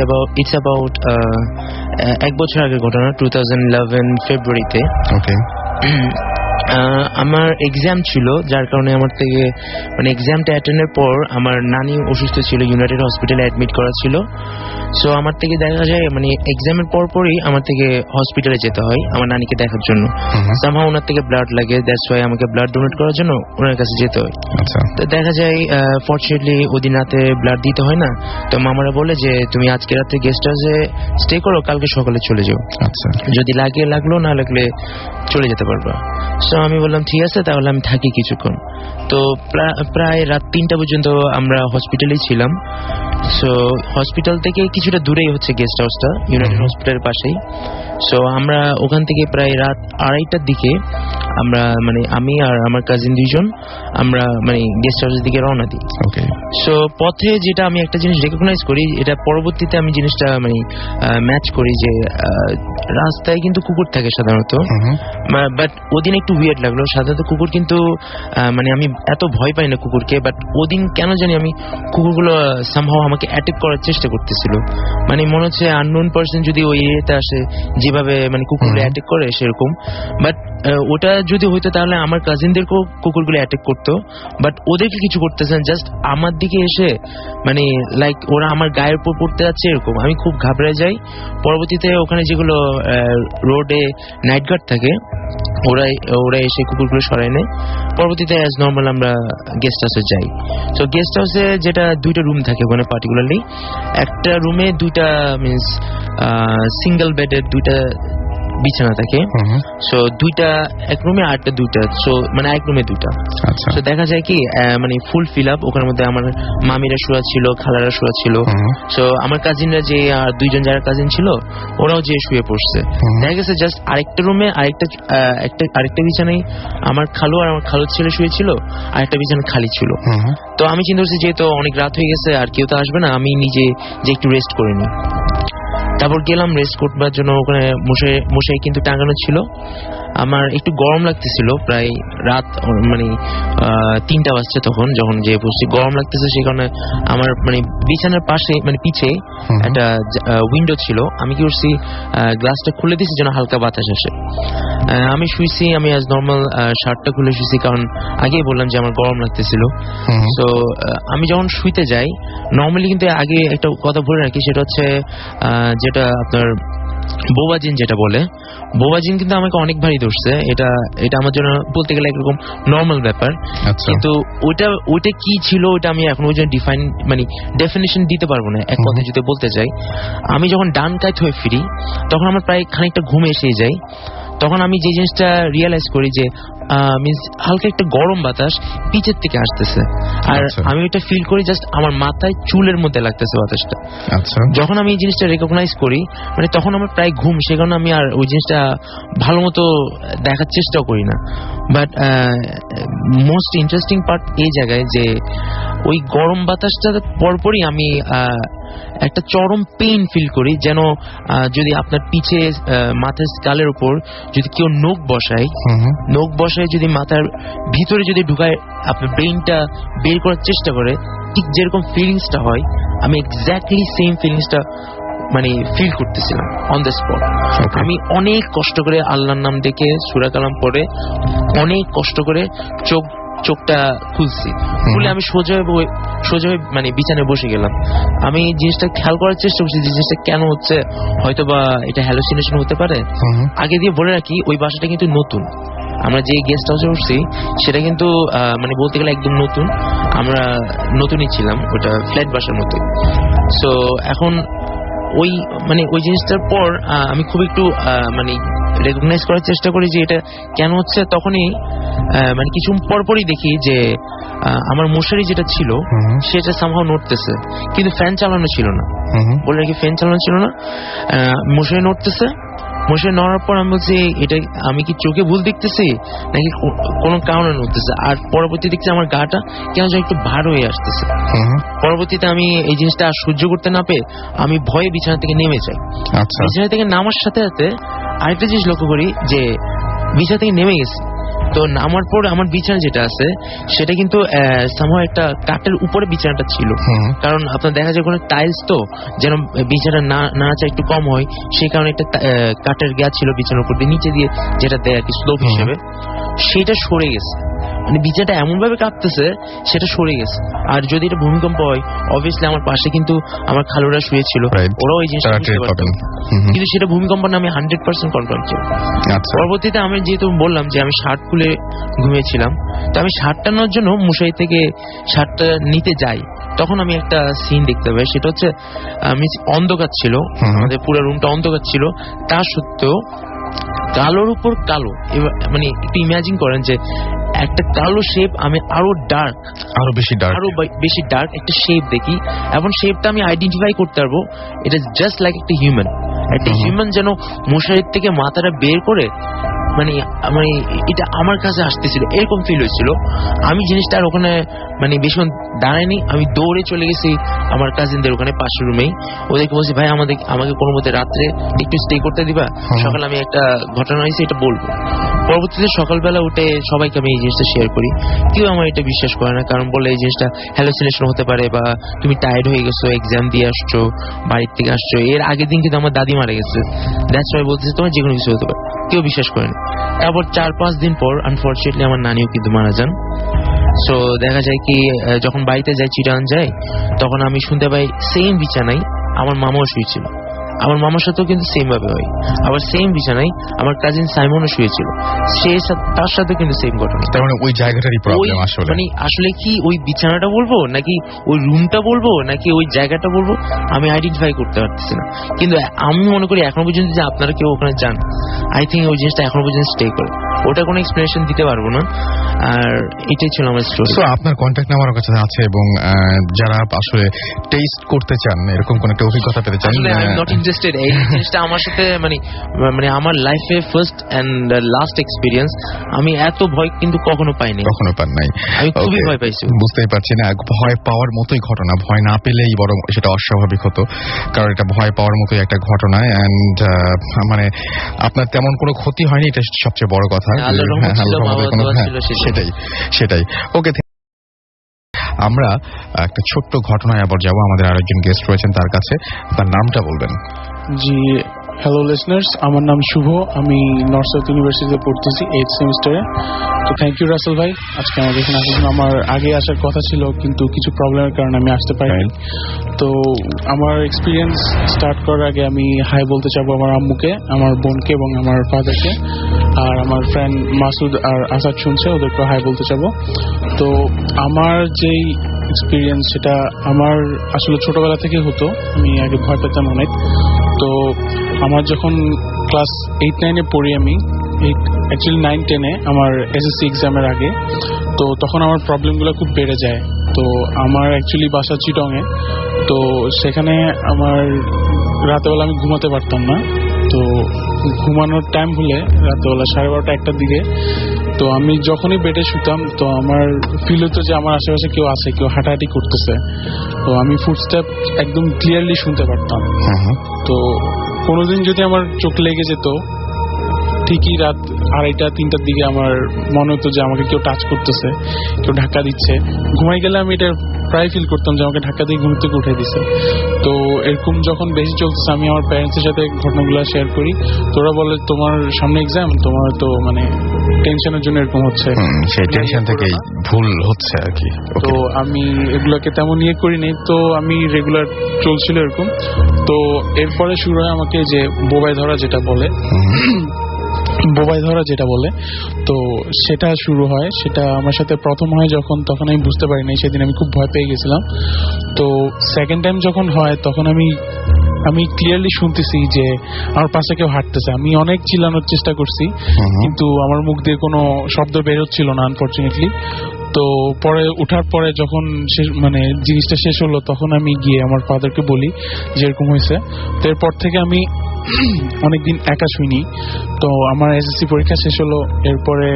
অ্যাবাউট 1 বছর আগের ঘটনা, 2011 ফেব্রুয়ারিতে। ওকে, আমার এক্সাম ছিল, যার কারণে আমার থেকে মানে এক্সামটা অ্যাটেন্ডের পর আমার নানি অসুস্থ ছিল, ইউনাইটেড হসপিটালে অ্যাডমিট করা ছিল। সো আমার থেকে দেখা যায় মানে এক্সামের পরপরই আমার থেকে হসপিটালে যেতে হয় আমার নানিকে দেখার জন্য। সামহাও ওনার থেকে ব্লাড লাগে, দ্যাটস ওয়াই আমাকে ব্লাড ডোনেট করার জন্য ওনার কাছে যেতে হয়। তো দেখা যায় ফরচুনেটলি ওদিন রাতে ব্লাড দিতে হয় না, তো মামারা বলে যে তুমি আজকে রাতে গেস্ট হাউসে স্টে করো, কালকে সকালে চলে যাও, যদি লাগে লাগলো, না লাগলে চলে যেতে পারবা। সো আমি বললাম ঠিক আছে, তাহলে আমি থাকি কিছুক্ষণ। তো প্রায় রাত 3টা পর্যন্ত আমরা হসপিটালেই ছিলাম। সো হসপিটাল থেকে কিছুটা দূরেই হচ্ছে গেস্ট হাউসটা, ইউনাইটেড হসপিটালের পাশেই। সো আমরা ওখান থেকে প্রায় রাত 2:30টার দিকে আমরা মানে আমি আর আমার কাজিন 2জন আমরা মানে গেস্ট হাউসের দিকে রওনা দিই। সো পথে যেটা আমি একটা জিনিস রেকগনাইজ করি, এটা পরবর্তীতে আমি জিনিসটা মানে ম্যাচ করি, যে রাস্তায় কিন্তু কুকুর থাকে সাধারণত, বাট ওদিন একটু উইয়ার্ড লাগলো। সাধারণত কুকুর কিন্তু মানে আমি এত ভয় পাই না কুকুরকে, বাট ওদিন কেন জানি আমি কুকুরগুলো সামহাও আমাকে অ্যাটাক করার চেষ্টা করতেছিল। মানে মনে হচ্ছে আননোন পারসন যদি ওই এরিয়াতে আসে যেভাবে মানে কুকুরগুলো অ্যাটাক করে সেরকম। বাট ওটা যদি হইতো তাহলে আমার কাজিনদেরকেও কুকুরগুলো অ্যাটাক করতো, বাট ওদেরকে কিছু করতেছে না, জাস্ট আমার দিকে এসে মানে লাইক ওরা আমার গায়ের উপর পড়তে যাচ্ছে এরকম। আমি খুব ঘাবড়ে যাই। পরবর্তীতে ওখানে যেগুলো রোডে নাইট গার্ড থাকে ওরা এসে কুকুরগুলো সরাই নেয়। পরবর্তীতে অ্যাজ নর্মাল আমরা গেস্ট হাউসে যাই। তো গেস্ট হাউসে যেটা 2টা রুম থাকে ওখানে পার্টিকুলারলি, একটা রুমে 2টা মিনস সিঙ্গেল বেডের 2টা বিছানা থাকে। সো 2টা এক রুমে, আরেকটা 2টা, সো মানে এক রুমে 2টা। সো দেখা যায় কি মানে ফুল ফিল আপ। ওখানের মধ্যে আমার মামিরা শোয়া ছিল, খালারা শোয়া ছিল। সো আমার কাজিনরা যে 2জন যারা কাজিন ছিল ওরাও যে শুয়ে পড়ছে। দেখা গেছে জাস্ট আরেকটা রুমে আরেকটা বিছানায় আমার খালু আর আমার খালুর ছেলে শুয়েছিল, আরেকটা বিছানা খালি ছিল। তো আমি চিন্তা করছি যেহেতু অনেক রাত হয়ে গেছে আর কেউ তো আসবে না, আমি নিজে যে একটু রেস্ট করে নিই। তারপর গেলাম রেস্ট করবার জন্য, ওখানে মশাই কিন্তু টাঙানো ছিল। আমার একটু গরম লাগতেছিল, প্রায় রাত মানে 3টা বাজছে তখন যখন যে বসছি, গরম লাগতেছে। সেই কারণে আমার মানে বিছানার পাশে মানে পিছে একটা উইন্ডো ছিল, আমি কি করছি গ্লাসটা খুলে দিয়েছি যেন হালকা বাতাস আসে। আমি শুয়েছি, আমি আজ নর্মাল শার্টটা খুলে শুয়েছি, কারণ আগেই বললাম যে আমার গরম লাগতেছিল। তো আমি যখন শুইতে যাই নর্মালি কিন্তু আগে একটা কথা বলে রাখি, সেটা হচ্ছে যেটা আপনার বোবাজিন যেটা বলে, বোবাজিন কিন্তু আমাকে অনেক ভারী ধরছে। এটা আমার জন্য বলতে গেলে একরকম নর্মাল ব্যাপার, কিন্তু ওইটা কি ছিল ওইটা আমি এখন ওই জন্য ডেফিনেশন দিতে পারবো না। এক কথায় যদি বলতে চাই, আমি যখন ডান কাত হয়ে ফিরি তখন আমার প্রায় খানিকটা ঘুম এসে যায়। তখন আমি যে জিনিসটা রিয়েলাইজ করি যে মিন্স হালকা একটা গরম বাতাস পিছের থেকে আসতেছে, আর আমি এটা ফিল করি জাস্ট আমার মাথায় চুলের মধ্যে লাগতেছে বাতাসটা। যখন আমি এই জিনিসটা রেকগনাইজ করি মানে তখন আমার প্রায় ঘুম, সে কারণে আমি আর ওই জিনিসটা ভালো মতো দেখার চেষ্টাও করি না। বাট মোস্ট ইন্টারেস্টিং পার্ট এই জায়গায় যে ওই গরম বাতাসটা পরপরই আমি একটা চরম পেইন ফিল করি, যেন যদি আপনার পিছে মাথার স্কালের উপর যদি কেউ নখ বসায় যদি মাথার ভিতরে যদি ঢুকায় আপনার ব্রেইনটা বের করার চেষ্টা করে, ঠিক যেরকম ফিলিংসটা হয় আমি এক্স্যাক্টলি সেম ফিলিংসটা মানে ফিল করতেছিলাম অন দ্য স্পট। আমি অনেক কষ্ট করে আল্লাহর নাম ডেকে সূরা কালাম পড়ে অনেক কষ্ট করে চোখটা খুলছি, খুলে আমি সোজা হয়ে মানে বিছানায় বসে গেলাম। আমি জিনিসটা খেয়াল করার চেষ্টা করছি যে জিনিসটা কেন হচ্ছে, হয়তো বা এটা হ্যালুসিনেশন হতে পারে। আগে দিয়ে বলে রাখি ওই বাসাটা কিন্তু নতুন, আমরা যে গেস্ট হাউসে উঠছি সেটা কিন্তু মানে বলতে গেলে একদম নতুন, আমরা নতুনই ছিলাম, ওটা ফ্ল্যাট বাসার মতো। সো এখন ওই জিনিসটার পর আমি খুব একটু মানে রেকগনাইজ করার চেষ্টা করি যে এটা কেন হচ্ছে। তখনই মানে কিছু পরপরই দেখি যে আমার মশারি যেটা ছিল সেটা সামহাও নড়তেছে, কিন্তু ফ্যান চালানো ছিল না, বলে রাখি ফ্যান চালানো ছিল না, মশারি নড়তেছে। মশারি নড়ার পর আমি বলছি এটা আমি কি চোখে ভুল দেখতেছি নাকি কোনো কারণে নড়তেছে, আর পরবর্তী দেখছি আমার গাটা কেন যেন একটু ভার হয়ে আসতেছে। পরবর্তীতে আমি এই জিনিসটা আর সহ্য করতে না পেয়ে আমি ভয়ে বিছানা থেকে নেমে যাই। বিছানা থেকে নামার সাথে সাথে আরেকটা জিনিস লক্ষ্য করি যে বিছানা থেকে নেমে গেছি, তো নামার পর আমার বিছানা যেটা আছে সেটা কিন্তু সামহাও একটা কাঠের উপরে বিছানাটা ছিল, কারণ আপনার দেখা যায় কোনো টাইলস তো যেন বিছানা নাড়াচা একটু কম হয়, সেই কারণে একটা কাঠের গ্যাস ছিল বিছানার উপর দিয়ে, নিচে দিয়ে যেটা দেয় আর কি স্লোপ হিসেবে, সেটা সরে গেছে। মানে বিছানাটা এমন ভাবে কাঁপতেছে সেটা সরে গেছে। আর যদি এটা ভূমিকম্প হয় অবভিয়াসলি আমার পাশে কিন্তু আমার খালুরা শুয়েছিল, ওরাও এই জিনিসটা বুঝতে পারত, কিন্তু সেটা ভূমিকম্প না আমি 100% কনফার্ম ছিল। পরবর্তীতে আমি যেহেতু বললাম যে আমি শার্ট খুলে ঘুমিয়েছিলাম, তো আমি শার্টটা নেওয়ার জন্য মশারি থেকে শার্টটা নিতে যাই, তখন আমি একটা সিন দেখতে পাই, সেটা হচ্ছে আমি অন্ধকার ছিল, আমাদের পুরো রুমটা অন্ধকার ছিল, তা সত্ত্বেও কালোর উপর কালো, মানে একটু ইমাজিন করেন যে একটা কালো শেপ আমি আরো বেশি ডার্ক একটা শেপ দেখি, এবং শেপটা আমি আইডেন্টিফাই করতে পারবো এটা জাস্ট লাইক একটা হিউম্যান যেন মশারির থেকে মাথাটা বের করে মানে এটা আমার কাছে আসতেছিল, এরকম ফিল হয়েছিল। আমি জিনিসটা আর ওখানে মানে বেশিক্ষণ দাঁড়ায়নি, আমি দৌড়ে চলে গেছি আমার কাজিনদের ওখানে পাশের রুমেই, ওদেরকে বলছি ভাই আমাকে কোনো মতে রাত্রে একটু স্টে করতে দিবা, সকালে আমি একটা ঘটনা হয়েছে এটা বলবো। পরবর্তীতে সকালবেলা উঠে সবাইকে আমি এই জিনিসটা শেয়ার করি, কেউ আমার এটা বিশ্বাস করে না, কারণ বলে এই জিনিসটা হ্যালুসিনেশন হতে পারে, বা তুমি টায়ার্ড হয়ে গেছো, এক্সাম দিয়ে আসছো, বাড়ির থেকে আসছো, এর আগের দিন কিন্তু আমার দাদি মারা গেছে, দ্যাটস ওয়াই বলতেছে তোমার যে কোনো কিছু হতে পারে, কেউ বিশ্বাস করে না। তারপর 4-5 দিন পর আনফরচুনেটলি আমার নানিও কিন্তু মারা যান। সো দেখা যায় কি যখন বাড়িতে যাই, চিটাগাং যাই, তখন আমি শুনতে পাই সেম বিছানায় আমার মামাও শুয়েছিল, আমার মামার সাথেও কিন্তু সেম ভাবে হয়, আবার সেম বিছানায় আমার কাজিন সাইমনও শুয়েছিল, তার সাথে কিন্তু সেম ঘটনা। তার মানে ওই জায়গাটারই প্রবলেম আসলে, মানে আসলে কি ওই বিছানাটা বলবো নাকি ওই রুমটা বলবো নাকি ওই জায়গাটা বলবো আমি আইডেন্টিফাই করতে পারতেছি না। কিন্তু আমি মনে করি এখনো পর্যন্ত যে আপনারা কেউ ওখানে যান, আই থিঙ্ক ওই জিনিসটা এখনো পর্যন্ত স্টে করে, ওটা কোনো এক্সপ্লেনেশন দিতে পারবো না। আর এটাই ছিল আমার স্টোরি। সো আপনার কন্ট্যাক্ট নাম্বার কাছে আছে এবং যারা আসলে টেস্ট করতে চান, এরকম কোন একটা অভিজ্ঞতা পেতে চান, আই এম নট ইন্টারেস্টেড। এই জিনিসটা আমার সাথে মানে আমার লাইফে ফার্স্ট এন্ড লাস্ট এক্সপেরিয়েন্স। আমি এত ভয় কিন্তু কখনো পাইনি। কখনো পান নাই? আমি খুবই ভয় পাইছি। বুঝতেই পারছি না, ভয় পাওয়ার মতোই ঘটনা, ভয় না পেলেই বরং সেটা অস্বাভাবিক হতো, কারণ এটা ভয় পাওয়ার মতোই একটা ঘটনা। এন্ড মানে আপনার তেমন কোনো ক্ষতি হয়নি, এটা সবচেয়ে বড় কথা। সেটাই। ওকে, আমরা একটা ছোট্ট ঘটনায় আবার যাবো। আমাদের আরেকজন গেস্ট রয়েছেন, তার কাছে তার নামটা বলবেন। জি, হ্যালো লিসনার্স, আমার নাম শুভ, আমি নর্থ সাউথ ইউনিভার্সিটিতে পড়তেছি 8th সেমিস্টারে। তো থ্যাংক ইউ রাসেল ভাই, আজকে আমাদের এখানে আসার জন্য। আমার আগে আসার কথা ছিল কিন্তু কিছু প্রবলেমের কারণে আমি আসতে পারিনি। তো আমার এক্সপিরিয়েন্স স্টার্ট করার আগে আমি হাই বলতে চাবো আমার আম্মুকে, আমার বোনকে এবং আমার ফাদারকে, আর আমার ফ্রেন্ড মাসুদ আর আসাদ শুনছে, ওদেরকে হাই বলতে চাবো। তো আমার যেই এক্সপিরিয়েন্স সেটা আমার আসলে ছোটবেলা থেকে হতো। আমি আগে ভয় পেতাম অনেক। তো আমার যখন ক্লাস 8-9-এ পড়ি, আমি অ্যাকচুয়ালি 9-10-এ আমার এসএসসি এক্সামের আগে, তো তখন আমার প্রবলেমগুলো খুব বেড়ে যায়। তো আমার অ্যাকচুয়ালি বাসা চিটংয়ে, তো সেখানে আমার রাতেবেলা আমি ঘুমাতে পারতাম না। তো ঘুমানোর টাইম হলে রাতেবেলা 12:30-1টার দিকে, তো আমি যখনই বেডে শুতাম তো আমার ফিল হতো যে আমার আশেপাশে কেউ আছে, কেউ হাঁটাহাঁটি করতেছে। তো আমি ফুটস্টেপ একদম ক্লিয়ারলি শুনতে পারতাম। তো কোনোদিন যদি আমার চোখ লেগে যেত, ঠিকই রাত 2:30-3টার দিকে আমার মনে হতো যে আমাকে কেউ টাচ করতেছে, কেউ ধাক্কা দিচ্ছে। ঘুমাই গেলে আমি এটা প্রায় ফিল করতাম যে আমাকে ধাক্কা দিয়ে ঘুম থেকে উঠে দিছে। তো এরকম যখন বেশি চলতেছে, আমি আমার প্যারেন্টসের সাথে ঘটনাগুলো শেয়ার করি। তোরা বলে তোমার সামনে এক্সাম, তোমার তো মানে টেনশনের জন্য এরকম হচ্ছে, সেই টেনশন থেকেই ভুল হচ্ছে আর কি। তো আমি এগুলোকে তেমন ইয়ে করিনি। তো আমি রেগুলার চলছিল এরকম। তো এরপরে শুরু হয় আমাকে যে বোবাই ধরা যেটা বলে, তো সেটা শুরু হয়। সেটা আমার সাথে প্রথম হয় যখন, তখন আমি বুঝতে পারিনি, সেদিন আমি খুব ভয় পেয়ে গেছিলাম। তো সেকেন্ড টাইম যখন হয় তখন আমি ক্লিয়ারলি শুনতেছি যে আমার পাশে কেউ হাঁটতেছে। আমি অনেক চিল্লানোর চেষ্টা করছি, কিন্তু আমার মুখ দিয়ে কোনো শব্দ বের হচ্ছিল না আনফরচুনেটলি। তো পরে উঠার পরে যখন মানে জিনিসটা শেষ হলো, তখন আমি গিয়ে আমার ফাদারকে বলি যে এরকম হয়েছে। তো এরপর থেকে আমি অনেকদিন একা শুইনি। তো আমার এসএসসি পরীক্ষা শেষ হলো, এরপরে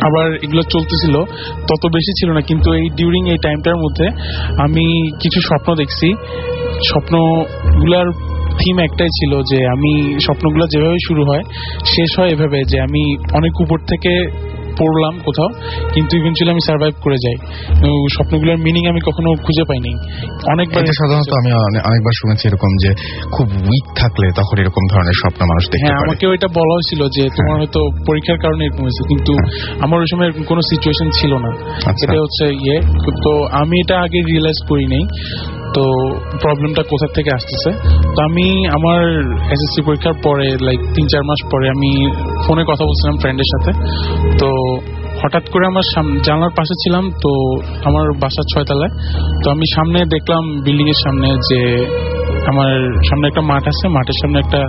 আবার এগুলো চলতেছিল, তত বেশি ছিল না, কিন্তু এই ডিউরিং এই টাইমটার মধ্যে আমি কিছু স্বপ্ন দেখছি। স্বপ্নগুলার থিম একটাই ছিল যে আমি স্বপ্নগুলো যেভাবে শুরু হয় শেষ হয় এভাবে, যে আমি অনেক উপর থেকে পড়লাম কোথাও, কিন্তু ইভেনচুয়ালি আমি সার্ভাইভ করে যাই। স্বপ্নগুলোর মিনিং আমি কখনো খুঁজে পাইনি। অনেকবার সাধারণত আমি অনেকবার শুনেছি এরকম যে খুব উইক থাকলে তখন এরকম ধরনের স্বপ্ন মানুষ দেখতে পারে। হ্যাঁ, আমাকেও এটা বলা হয়েছিল যে তোমার হয়তো পরীক্ষার কারণে এরকম হয়েছে, কিন্তু আমার ওই সময় এরকম কোনো সিচুয়েশন ছিল না। এটা হচ্ছে তো আমি এটা আগে রিয়েলাইজ করিনি তো প্রবলেমটা কোথা থেকে আসতেছে। তো আমি আমার এসএসসি পরীক্ষার পরে লাইক 3-4 মাস পরে আমি ফোনে কথা বলছিলাম ফ্রেন্ডের সাথে। তো হঠাৎ করে আমার জানলার পাশে ছিলাম, তো আমার বাসার 6 তলায়। তো আমি সামনে দেখলাম বিল্ডিং এর সামনে যে আমার সামনে একটা মাঠ আছে, মাঠের সামনে একটা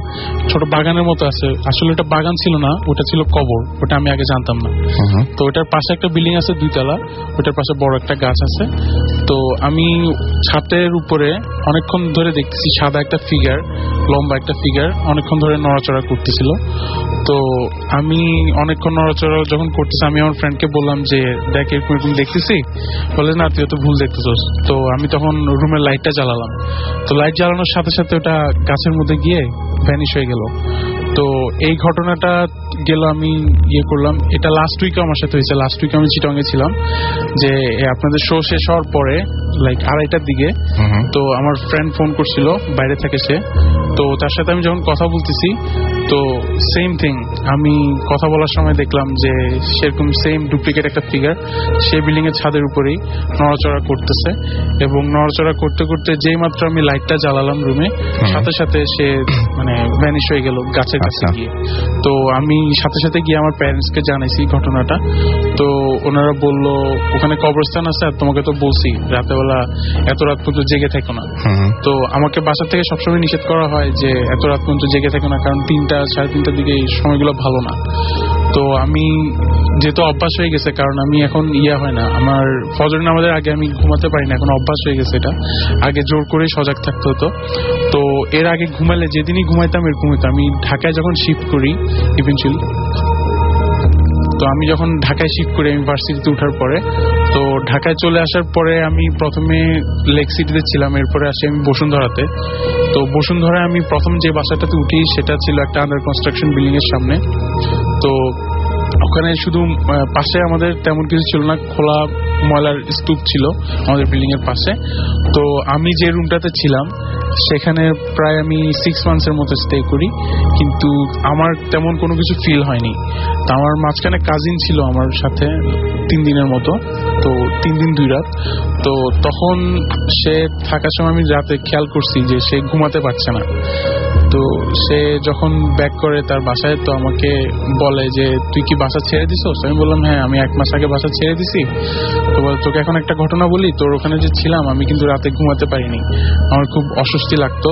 ছোট বাগানের মতো আছে। আসলে এটা বাগান ছিল না, ওটা ছিল কবর, ওটা আমি আগে জানতাম না। তো ওটার পাশে একটা বিল্ডিং আছে 2 তলা, ওটার পাশে বড় একটা গাছ আছে। তো আমি ছাদের উপরে অনেকক্ষণ ধরে দেখতেছি সাদা একটা ফিগার, লম্বা একটা ফিগার অনেকক্ষণ ধরে নড়াচড়া করতেছিল। তো আমি অনেকক্ষণ নড়াচড়া যখন করতেছি, আমি আমার ফ্রেন্ডকে বললাম যে দেখ এরকম দেখতেছি। বলে না, তুই তো ভুল দেখতেছিস। তো আমি তখন রুমের লাইটটা জ্বালালাম। তো লাইট জ্বালানোর সাথে সাথে ওটা গাছের মধ্যে গিয়ে ভ্যানিশ হয়ে গেল। তো এই ঘটনাটা গেল, আমি করলাম। এটা লাস্ট উইকে আমার সাথে হয়েছে। লাস্ট উইকে আমি চিটংয়ে ছিলাম, যে আপনাদের শো শেষ হওয়ার পরে লাইক 2:30টার দিকে। তো আমার ফ্রেন্ড ফোন করছিল, বাইরে থেকে সে। তো তার সাথে আমি যখন কথা বলতেছি, তো সেম থিং, আমি কথা বলার সময় দেখলাম যে সেরকম সেম ডুপ্লিকেট একটা ফিগার সেই বিল্ডিং এর ছাদের উপরেই নড়াচড়া করতেছে। এবং নড়াচড়া করতে করতে যেই মাত্র আমি লাইটটা জ্বালালাম রুমে, সাথে সাথে সে মানে ভ্যানিশ হয়ে গেল গাছের কাছে গিয়ে। তো আমি সাথে সাথে গিয়ে আমার প্যারেন্টসকে জানাইছি ঘটনাটা। তো ওনারা বলল ওখানে কবরস্থান আছে, আর তোমাকে তো বলছি রাতেবেলা এত রাত পর্যন্ত জেগে থেকো না। তো আমাকে বাসা থেকে সবসময় নিষেধ করা হয় যে এত রাত পর্যন্ত জেগে থেকো না, কারণ 3টা 3:30টার দিকে এই সময়গুলো ভালো না। তো আমি যেহেতু অভ্যাস হয়ে গেছে, কারণ আমি এখন হয় না, আমার ফজর নামাজের আগে আমি ঘুমাতে পারি না, এখন অভ্যাস হয়ে গেছে এটা। আগে জোর করে সজাগ থাকতে হতো। তো এর আগে ঘুমালে যেদিনই ঘুমাইতাম এরকম হতো। আমি ঢাকায় যখন শিফট করি ইভেনচুয়ালি, তো আমি যখন ঢাকায় শিফট করি ইউনিভার্সিটিতে ওঠার পরে, তো ঢাকায় চলে আসার পরে আমি প্রথমে লেক সিটিতে ছিলাম, এরপরে আসি আমি বসুন্ধরাতে। তো বসুন্ধরায় আমি প্রথম যে বাসাটাতে উঠি সেটা ছিল একটা আন্ডার কনস্ট্রাকশন বিল্ডিং এর সামনে। তো ওখানে শুধু পাশে আমাদের তেমন কিছু ছিল না, খোলা ময়লার স্তূপ ছিল আমাদের বিল্ডিং এর পাশে। তো আমি যে রুমটাতে ছিলাম সেখানে প্রায় আমি 6 মান্থসের মতো স্টে করি, কিন্তু আমার তেমন কোনো কিছু ফিল হয়নি। তো আমার মাঝখানে কাজিন ছিল আমার সাথে 3 দিনের মতো, তো 3 দিন 2 রাত। তো তখন সে থাকার সময় আমি রাতে খেয়াল করছি যে সে ঘুমাতে পারছে না। তো সে যখন ব্যাক করে তার বাসায়, তো আমাকে বলে যে তুই কি বাসা ছেড়ে দিছিস? আমি বললাম হ্যাঁ, আমি 1 মাস আগে বাসা ছেড়ে দিছি। তো বলে তোকে এখন একটা ঘটনা বলি, তোর ওখানে যে ছিলাম আমি কিন্তু রাতে ঘুমাতে পারিনি, আমার খুব অস্বস্তি লাগতো,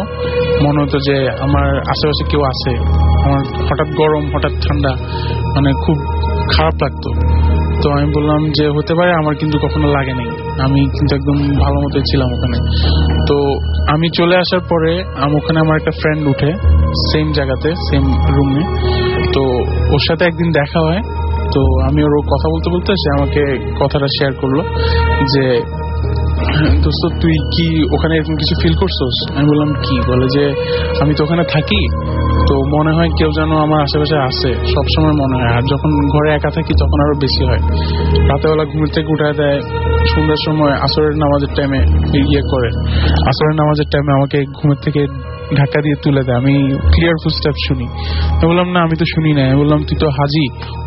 মনে হতো যে আমার আশেপাশে কেউ আছে, আমার হঠাৎ গরম হঠাৎ ঠান্ডা, মানে খুব খারাপ লাগতো। তো আমি বললাম যে হতে পারে, আমার কিন্তু কখনো লাগে নাই, আমি কিন্তু একদম ভালো মতোই ছিলাম ওখানে। তো আমি চলে আসার পরে ওখানে আমার একটা ফ্রেন্ড উঠে সেম জায়গাতে, সেম রুমে। তো ওর সাথে একদিন দেখা হয়। তো আমি ওর কথা বলতে বলতে সে আমাকে কথাটা শেয়ার করলো যে দোস্ত তুই কি ওখানে এরকম কিছু ফিল করছোস? আমি বললাম কি? বলে যে আমি তো ওখানে থাকি, তো মনে হয় কেউ যেন আমার আশেপাশে আছে, সবসময় মনে হয়, আর যখন ঘরে একা থাকি তখন আরো বেশি হয়। রাতেবেলা ঘুমের থেকে উঠায় দেয়, সন্ধ্যার সময় আসরের নামাজের টাইমে করে, আসরের নামাজের টাইমে আমাকে ঘুমের থেকে ধাক্কা দিয়ে তুলে দেয়, আমি ক্লিয়ার ফুটস্টেপ শুনি। আমি বললাম না, আমি তো শুনি না। আমি বললাম তুই তো হাজি,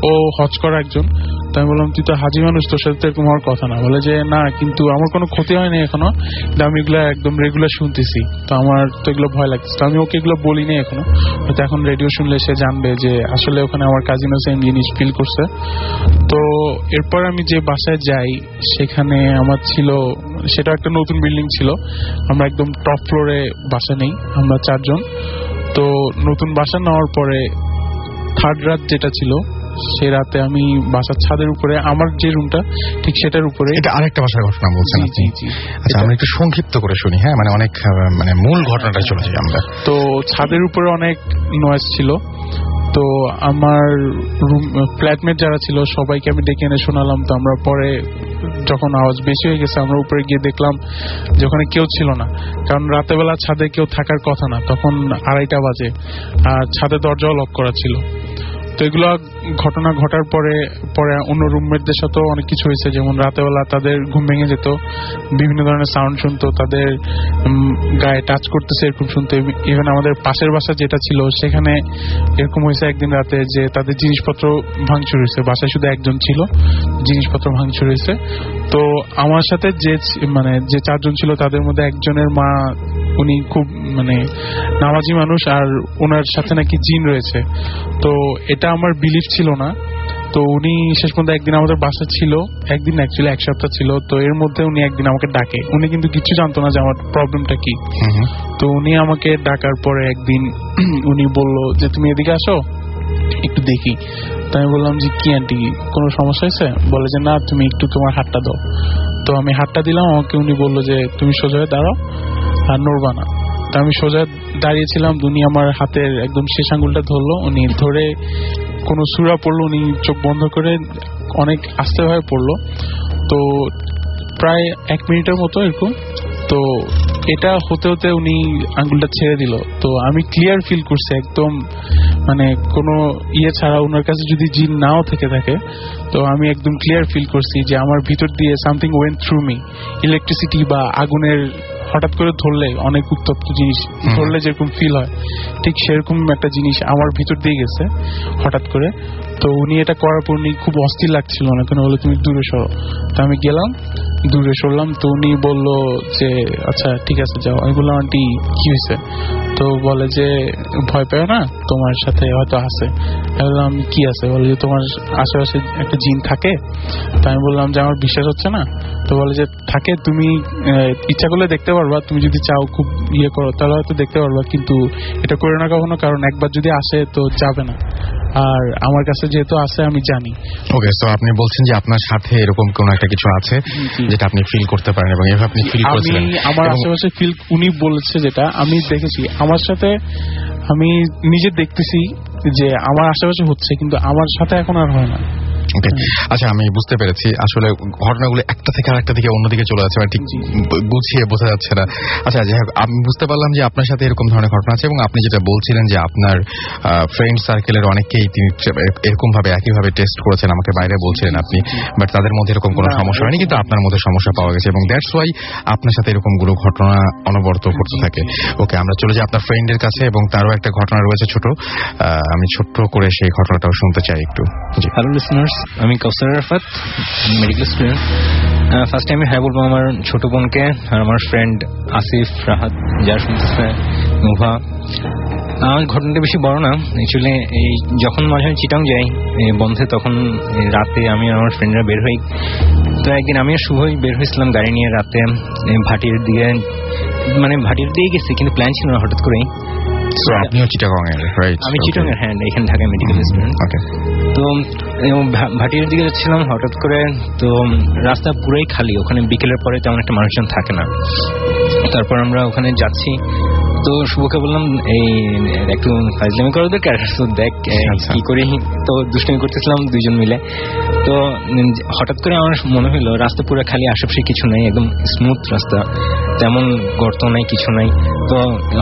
ও হজ করা একজন। তো আমি বললাম তুই তো হাজি মানুষ, তোর সাথে তো এরকম হওয়ার কথা না। বলে যে না, কিন্তু আমার কোনো ক্ষতি হয়নি এখনো, কিন্তু আমি এগুলো একদম রেগুলার শুনতেছি, তো আমার তো এগুলো ভয় লাগছে। তো আমি ওকে এগুলো বলিনি এখনো, হয়তো এখন রেডিও শুনলে সে জানবে যে আসলে ওখানে আমার কাজিনও সেম জিনিস ফিল করছে। তো এরপর আমি যে বাসায় যাই সেখানে আমার ছিল, সেটা একটা নতুন বিল্ডিং ছিল, আমরা একদম টপ ফ্লোরে বাসা নেই, আমরা 4 জন। তো নতুন বাসা নেওয়ার পরে 3rd রাত যেটা ছিল, সে রাতে আমি বাসার ছাদের উপরে, আমার যে রুমটা ঠিক সেটার উপরে। এটা আরেকটা বাসার ঘটনা বলছেন আপনি? আচ্ছা, আমরা একটু সংক্ষিপ্ত করে শুনি। হ্যাঁ, মানে অনেক মূল ঘটনাটা চলে যাই আমরা। তো ছাদের উপরে অনেক নয়েজ ছিল। তো আমার ফ্ল্যাটমেট যারা ছিল সবাইকে আমি ডেকে এনে শোনালাম। তো আমরা পরে যখন আওয়াজ বেশি হয়ে গেছে, আমরা উপরে গিয়ে দেখলাম যে ওখানে কেউ ছিল না, কারণ রাতেবেলা ছাদে কেউ থাকার কথা না, তখন 2:30 বাজে, আর ছাদে দরজাও লক করা ছিল। তো এগুলো ঘটনা ঘটার পরে অন্য রুমমেটদের সাথেও অনেক কিছু হয়েছে, যেমন রাতেবেলা তাদের ঘুম ভেঙে যেত, বিভিন্ন ধরনের সাউন্ড শুনতো, তাদের গায়ে টাচ করতেছে এরকম শুনতো। ইভেন আমাদের পাশের বাসা যেটা ছিল সেখানে এরকম হয়েছে একদিন রাতে যে তাদের জিনিসপত্র ভাঙচুর হয়েছে, বাসায় শুধু একজন ছিল, জিনিসপত্র ভাঙচুর হয়েছে। তো আমার সাথে যে 4 জন ছিল তাদের মধ্যে একজনের মা, উনি খুব নামাজি মানুষ, আর ওনার সাথে নাকি জিন রয়েছে। তো এটা আমার বিলিফ ছিল না। তো উনি শেষ পর্যন্ত একদিন আমাদের বাসা ছিল, একদিন অ্যাকচুয়ালি 1 সপ্তাহ ছিল। তো এর মধ্যে উনি একদিন আমাকে ডাকে, উনি কিন্তু কিছু জানতো না যে আমার প্রবলেমটা কি। তো উনি আমাকে ডাকার পরে একদিন উনি বলল যে তুমি এদিকে আসো একটু দেখি। তো আমি বললাম যে কি আন্টি, কোনো সমস্যা হয়েছে? বলে যে না, তুমি একটু তোমার হাতটা দাও। তো আমি হাতটা দিলাম, আমাকে উনি বললো যে তুমি সোজা হয়ে দাঁড়াও আর নড়বা না। তো আমি সোজা দাঁড়িয়েছিলাম, উনি আমার হাতের একদম শেষ আঙ্গুলটা ধরলো, উনি ধরে কোনো সূরা পড়লো, উনি চোখ বন্ধ করে অনেক আস্তে ভাবে পড়লো। তো প্রায় 1 মিনিটের মতো এরকম। তো এটা হতে হতে উনি আঙ্গুলটা ছেড়ে দিল। তো আমি ক্লিয়ার ফিল করছি একদম, কোনো ছাড়া, ওনার কাছে যদি জিন নাও থেকে থাকে, তো আমি একদম ক্লিয়ার ফিল করছি যে আমার ভিতর দিয়ে something went through me. Electricity বা আগুনের হঠাৎ করে ধরলে, অনেক উত্তপ্ত জিনিস ধরলে যেরকম ফিল হয়, ঠিক সেরকম একটা জিনিস আমার ভিতর দিয়ে গেছে হঠাৎ করে। তো উনি এটা করার পর উনি খুব অস্থির লাগছিল অনেক, বলে তুমি দূরে সরো। তো আমি গেলাম, দূরে সরলাম। তো উনি বললো যে আচ্ছা ঠিক আছে যাও। আমি বললাম আন্টি কি হয়েছে? তো বলে যে ভয় পেও না, তোমার সাথে হয়তো আছে। আমি বললাম কি আছে? বলে যে তোমার আশেপাশে একটা জিন থাকে। তো আমি বললাম যে আমার বিশ্বাস হচ্ছে না। তো বলে যে থাকে, তুমি ইচ্ছা করলে দেখতে পারবা, তুমি যদি চাও খুব করো তাহলে হয়তো দেখতে পারবা, কিন্তু এটা করে না কখনো, কারণ একবার যদি আসে তো যাবে না। আর আমার কাছে যেহেতু আছে আমি জানি। ওকে, তো আপনি বলছেন যে আপনার সাথে এরকম কোন একটা কিছু আছে যেটা আপনি ফিল করতে পারেন এবং এভাবে আপনি ফিল করেছিলেন। আমি আমার আশেপাশে ফিল, উনি বলেছে যেটা আমি দেখেছি আমার সাথে, আমি নিজে দেখতেছি যে আমার আশেপাশে হচ্ছে, কিন্তু আমার সাথে এখন আর হয় না। ওকে, আচ্ছা আমি বুঝতে পেরেছি আসলে ঘটনাগুলো একটা থেকে আরেকটা দিকে অন্যদিকে চলে যাচ্ছে, ঠিক গুছিয়ে বোঝা যাচ্ছে না। আচ্ছা যাই হোক, আমি বুঝতে পারলাম যে আপনার সাথে এরকম ধরনের ঘটনা আছে এবং আপনি যেটা বলছিলেন যে আপনার ফ্রেন্ড সার্কেলের অনেকেই তিনি এরকম ভাবে একইভাবে টেস্ট করেছেন, আমাকে বাইরে বলছিলেন আপনি, বাট তাদের মধ্যে এরকম কোনো সমস্যা হয়নি, কিন্তু আপনার মধ্যে সমস্যা পাওয়া গেছে এবং দ্যাটস ওয়াই আপনার সাথে এরকম গুলো ঘটনা অনবরত ঘটতে থাকে। ওকে, আমরা চলে যাই আপনার ফ্রেন্ডের কাছে এবং তারও একটা ঘটনা রয়েছে ছোট, আমি ছোট্ট করে সেই ঘটনাটাও শুনতে চাই একটু। জি, হ্যালো লিসনার্স, আমি কাউসার আরাফাত, মেডিকেল স্টুডেন্ট। ফার্স্ট টাইমে হ্যাঁ বলবো আমার ছোট বোনকে আর আমার ফ্রেন্ড আসিফ, রাহাত, যারা শুনতেছে, মুভা। আমার ঘটনাটা বেশি বড় না অ্যাকচুয়ালি। এই যখন মাঝে চিটাং যাই বন্ধে, তখন রাতে আমি আর আমার ফ্রেন্ডরা বের হই। তো একদিন আমি আর শুভই বের হয়েছিলাম গাড়ি নিয়ে রাতে ভাটির দিকে, মানে ভাটির দিকে গেছি, কিন্তু প্ল্যান ছিল না, হঠাৎ করেই। আপনিও চিটাগং এর, রাইট? আমি চিটাং এর, হ্যাঁ, এখানে ঢাকায় মেডিকেল স্টুডেন্ট। তো ভাটির দিকে যাচ্ছিলাম হঠাৎ করে, তো রাস্তা পুরাই খালি, ওখানে বিকেলের পরে তেমন একটা মানুষজন থাকে না। তারপর আমরা ওখানে যাচ্ছি, তো শুভকে বললাম এই একটু ফাইজলামি করা দরকার, তো দেখ কি করি। তো দুষ্টামি করতেছিলাম দুইজন মিলে। তো হঠাৎ করে আমার মনে হইলো রাস্তা পুরো খালি, আশেপাশে কিছু নাই, একদম স্মুথ রাস্তা, তেমন গর্ত নাই, কিছু নাই। তো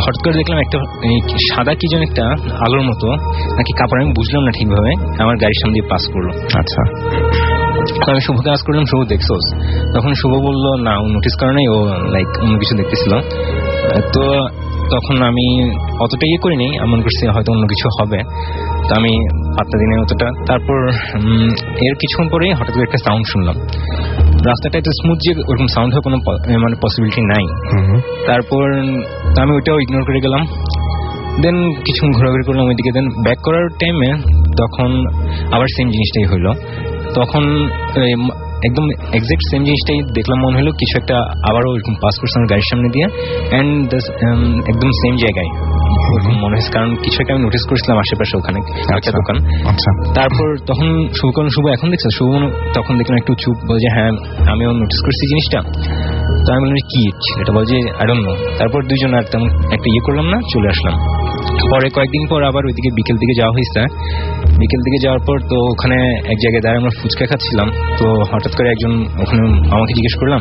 হঠাৎ করে দেখলাম একটা সাদা কি যেন একটা আলোর মতো নাকি কাপড়, আমি বুঝলাম না ঠিকভাবে, আমার গাড়ির সামনে দিয়ে পাস করলো। আচ্ছা, তো আমি শুভকে আজ করলাম, শুভ দেখছোস? তখন শুভ বললো না, ও নোটিস করে নাই, ও লাইক অন্য কিছু দেখতেছিল। তো তখন আমি অতটা ইয়ে করিনি, এমন করছি হয়তো অন্য কিছু হবে, তো আমি পাত্তা দিনে অতটা। তারপর এর কিছুক্ষণ পরে হঠাৎ করে একটা সাউন্ড শুনলাম। রাস্তাটা একটু স্মুথ, যে ওরকম সাউন্ড হওয়ার কোনো মানে পসিবিলিটি নাই। তারপর আমি ওইটাও ইগনোর করে গেলাম। দেন কিছুক্ষণ ঘোরাঘুরি করলাম ওইদিকে। দেন ব্যাক করার টাইমে তখন আবার সেম জিনিসটাই হইলো। তখন একদম এক্সাক্ট সেম জিনিসটাই দেখলাম, মনে হলো কিছু একটা আবারও ওইরকম পাস করছে আমার গাড়ির সামনে দিয়ে, অ্যান্ড একদম সেম জায়গায় ওরকম মনে হয়েছে, কারণ কিছু একটা আমি নোটিস করেছিলাম আশেপাশে, ওখানে একটা দোকান। তারপর তখন শুভ এখন দেখছে, শুভ তখন দেখলাম একটু চুপ, বলছে হ্যাঁ আমিও নোটিস করছি জিনিসটা। তো আমি বললাম কি এটা, বলছে আই ডোন্ট নো। তারপর দুইজন আর তেমন একটা ইয়ে করলাম না, চলে আসলাম। পরে কয়েকদিন পর আবার ওইদিকে বিকেল দিকে যাওয়া হয়েছে। বিকেল দিকে যাওয়ার পর তো ওখানে এক জায়গায় দাঁড়িয়ে আমরা ফুচকা খাচ্ছিলাম। তো হঠাৎ করে একজন ওখানে মামাকে জিজ্ঞেস করলাম,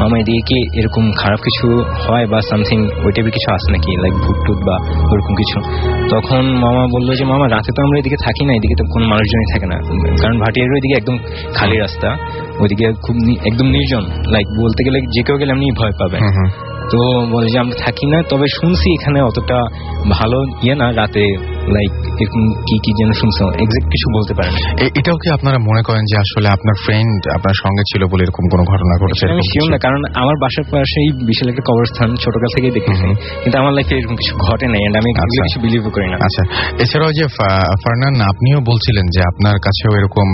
মামা এদিকে কি এরকম খারাপ কিছু হয় বা সামথিং ওই টাইপের কিছু আসে নাকি, লাইক ভূত টুত বা ওরকম কিছু? তখন মামা বললো যে মামা রাতে তো আমরা এদিকে থাকি না, এদিকে তো কোনো মানুষজনই থাকে না, কারণ ভাটিয়ার ওইদিকে একদম খালি রাস্তা, ওইদিকে খুব একদম নির্জন, লাইক বলতে গেলে যে কেউ গেলে এমনি ভয় পাবে। তো বলে যে আমরা থাকি না, তবে শুনছি এখানে অতটা ভালো ইয়ে না রাতে, লাইক এরকম কি কি যেন শুনছো, এক্সাক্ট কিছু বলতে পারেন। এটাও কি আপনারা মনে করেন যে আসলে আপনার ফ্রেন্ড আপনার সঙ্গে ছিল বলে এরকম কোনো ঘটনা ঘটেছে? আমি শিওর না, কারণ আমার বাসার পাশেই বিশাল একটা কবরস্থান, ছোটকাল থেকেই দেখেছি, কিন্তু আমার লাইফে এরকম কিছু ঘটে নাই, এন্ড আমি কিছু বিলিভ করি না। আচ্ছা, এছাড়াও যে ফারনান, আপনিও বলছিলেন যে আপনার কাছেও এরকম,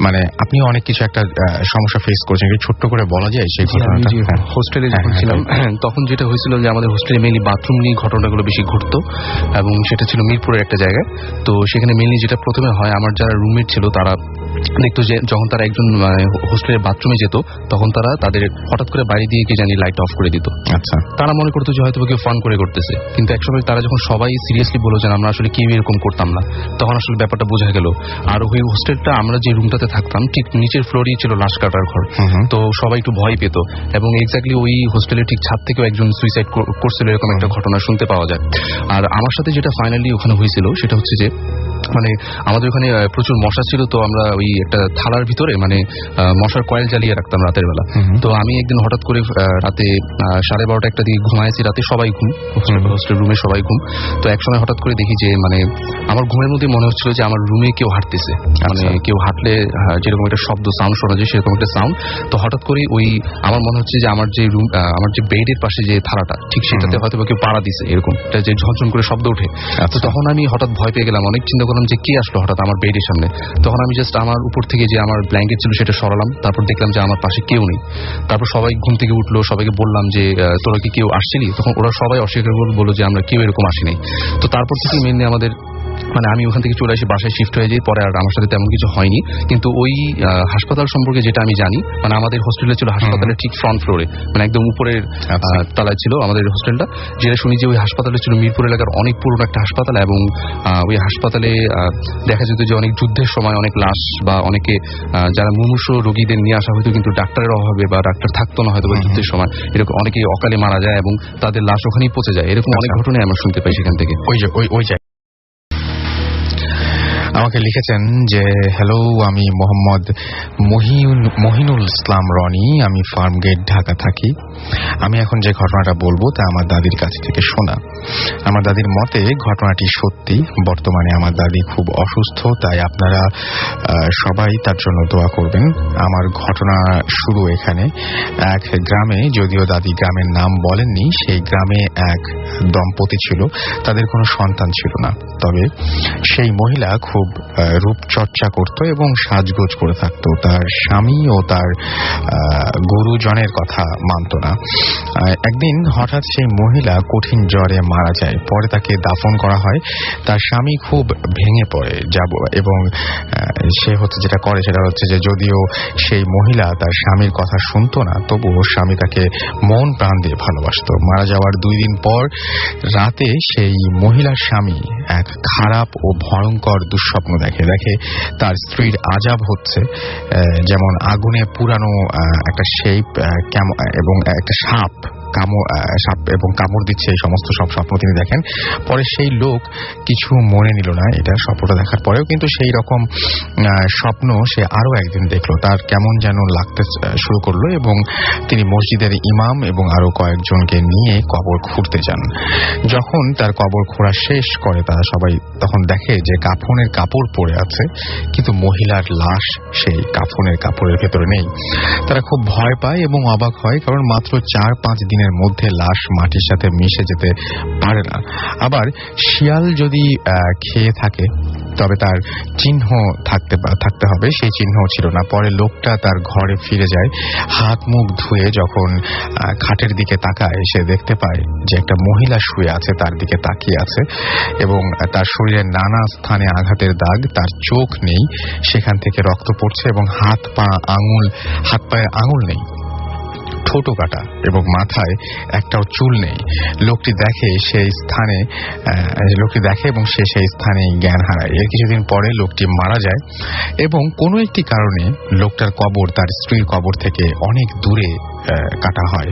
মানে আপনিও অনেক কিছু একটা সমস্যা ফেস করছেন, ছোট্ট করে বলা যায় সেই ঘটনাটা? হোস্টেলে যখন ছিলাম তখন যেটা হয়েছিল যে আমাদের হোস্টেলে মেনলি বাথরুম নিয়ে ঘটনাগুলো বেশি ঘটতো, এবং সেটা ছিল মিরপুরের একটা জায়গায়। তো সেখানে মেনলি যেটা প্রথমে হয়, আমার যারা রুমমেট ছিল তারা দেখতো যে যখন তারা একজন হোস্টেলের বাথরুমে যেত, তখন তারা তাদের হঠাৎ করে বাড়ি দিয়ে কি জানি লাইট অফ করে দিত। আচ্ছা, তারা মনে করতো যে হয়তো কেউ ফান করে করতেছে, কিন্তু একসময় তারা যখন সবাই সিরিয়াসলি বলল যে আমরা আসলে কেউ এরকম করতাম না, তখন আসলে ব্যাপারটা বোঝা গেল। আর ওই হোস্টেলটা, আমরা যে রুমটাতে থাকতাম ঠিক নিচের ফ্লোরই ছিল লাশ কাটার ঘর। তো সবাই একটু ভয় পেত, এবং এক্স্যাক্টলি ওই হোস্টেলের ঠিক ছাদ থেকেও একজন সুইসাইড করছিল, এরকম একটা ঘটনা শুনতে পাওয়া যায়। আর আমার সাথে যেটা ফাইনালি ওখানে হয়েছিল সেটা হচ্ছে যে, মানে আমাদের ওখানে প্রচুর মশা ছিল, তো আমরা ওই একটা থালার ভিতরে মানে মশার কয়েল জ্বালিয়ে রাখতাম রাতের বেলা। তো আমি একদিন হঠাৎ করে রাতে 12:30 একটা দিকে ঘুমাইছি, রাতে সবাই ঘুম, হোস্টেল রুমে সবাই ঘুম। তো একসময় হঠাৎ করে দেখি যে মানে আমার ঘুমের মধ্যে মনে হচ্ছিল যে আমার রুমে কেউ হাঁটতেছে, মানে কেউ হাঁটলে যেরকম একটা শব্দ সাউন্ড শোনা যায় সেরকম একটা সাউন্ড। তো হঠাৎ করে ওই আমার মনে হচ্ছে যে আমার যে রুম, আমার যে বেডের পাশে যে থালাটা, ঠিক সেটাতে হয়তো কেউ পাড়া দিছে, এরকম একটা যে ঝনঝন করে শব্দ ওঠে। তো তখন আমি হঠাৎ ভয় পেয়ে গেলাম, অনেক চিন্তা করলাম যে কে আসলো হঠাৎ আমার বেডের সামনে। তখন আমি জাস্ট আমার উপর থেকে যে আমার ব্ল্যাঙ্কেট ছিল সেটা সরালাম, তারপর দেখলাম যে আমার পাশে কেউ নেই। তারপর সবাই ঘুম থেকে উঠলো, সবাইকে বললাম যে তোরা কি কেউ আসছিলি? তখন ওরা সবাই অস্বীকার করে বললো যে আমরা কেউ এরকম আসিনি। তো তারপর থেকে মেনলি আমাদের মানে আমি ওখান থেকে চলে এসে বাসায় শিফট হয়ে যাই, পরে আর আমার সাথে তেমন কিছু হয়নি। কিন্তু ওই হাসপাতাল সম্পর্কে যেটা আমি জানি, মানে আমাদের হোস্টেলটা ছিল হাসপাতালের ঠিক ফ্রন্ট ফ্লোরে, মানে একদম উপরের তলায় ছিল আমাদের হোস্টেলটা। যেটা শুনি যে ওই হাসপাতালটা ছিল মিরপুর এলাকার অনেক পুরনো একটা হাসপাতাল, এবং ওই হাসপাতালে দেখা যেত যে অনেক যুদ্ধের সময় অনেক লাশ বা অনেকে যারা মুমূর্ষু রোগীদের নিয়ে আসা হয়তো, কিন্তু ডাক্তারের অভাবে বা ডাক্তার থাকতো না হয়তো যুদ্ধের সময়, এরকম অনেকে অকালে মারা যায় এবং তাদের লাশ ওখানেই পচে যায়। এরকম অনেক ঘটনাই আমরা শুনতে পাই সেখান থেকে। ওই আমাকে লিখেছেন যে হ্যালো, আমি মোহাম্মদ মহিনুল ইসলাম রনি, আমি ফার্মগেট ঢাকা থাকি। আমি এখন যে ঘটনাটা বলবো তা আমার দাদির কাছ থেকে শোনা। আমার দাদির মতে ঘটনাটি সত্যি। বর্তমানে আমার দাদি খুব অসুস্থ, তাই আপনারা সবাই তার জন্য দোয়া করবেন। আমার ঘটনা শুরু এখানে এক গ্রামে, যদিও দাদি গ্রামের নাম বলেননি। সেই গ্রামে এক দম্পতি ছিল, তাদের কোনো সন্তান ছিল না। তবে সেই মহিলা খুব রূপচর্চা করত এবং সাজগোজ করে থাকতো। তার স্বামী ও তার গুরুজনের কথা মানত না। একদিন হঠাৎ সেই মহিলা কঠিন জ্বরে মারা যায়। পরে তাকে দাফন করা হয়। তার স্বামী খুব ভেঙে পড়ে এবং সে যেটা করে সেটা হচ্ছে যে যদিও সেই মহিলা তার স্বামীর কথা শুনতো না, তবুও স্বামী তাকে মন প্রাণ দিয়ে ভালোবাসত। মারা যাওয়ার 2 দিন পর রাতে সেই মহিলার স্বামী এক খারাপ ও ভয়ঙ্কর দুঃস্বপ্ন দেখে তার স্ত্রীর আযাব হচ্ছে, যেমন আগুনে পুরানো একটা শেপ এবং একটা সাপ এবং কামড় দিচ্ছে। এই সমস্ত সব স্বপ্ন তিনি দেখেন। পরে সেই লোক কিছু মনে নিল না এটা স্বপ্নটা দেখার পরেও, কিন্তু সেই রকম স্বপ্ন সে আরো একদিন দেখলো। তার কেমন যেন লাগতে শুরু করলো এবং তিনি মসজিদের ইমাম এবং আরো কয়েকজনকে নিয়ে কবর খুঁড়তে যান। যখন তার কবর খোঁড়া শেষ করে তারা সবাই, তখন দেখে যে কাফনের কাপড় পরে আছে, কিন্তু মহিলার লাশ সেই কাফনের কাপড়ের ভেতরে নেই। তারা খুব ভয় পায় এবং অবাক হয়, কারণ মাত্র 4-5 দিনের মধ্যে লাশ মাটির সাথে মিশে যেতে পারে না। আবার শিয়াল যদি খেয়ে থাকে তবে তার চিহ্ন থাকতে হবে, সেই চিহ্ন ছিল না। পরে লোকটা তার ঘরে ফিরে যায়। হাত মুখ ধুয়ে যখন খাটের দিকে তাকায়, সে দেখতে পায় যে একটা মহিলা শুয়ে আছে, তার দিকে তাকিয়ে আছে এবং তার শরীরের নানা স্থানে আঘাতের দাগ। তার চোখ নেই, সেখান থেকে রক্ত পড়ছে এবং হাত পায়ের আঙুল নেই, ঠোঁটো কাটা এবং মাথায় একটাও চুল নেই। লোকটি দেখে এবং সে সেই স্থানে জ্ঞান হারায়। এর কিছুদিন পরে লোকটি মারা যায় এবং কোনো একটি কারণে লোকটার কবর তার স্ত্রীর কবর থেকে অনেক দূরে কাটা হয়।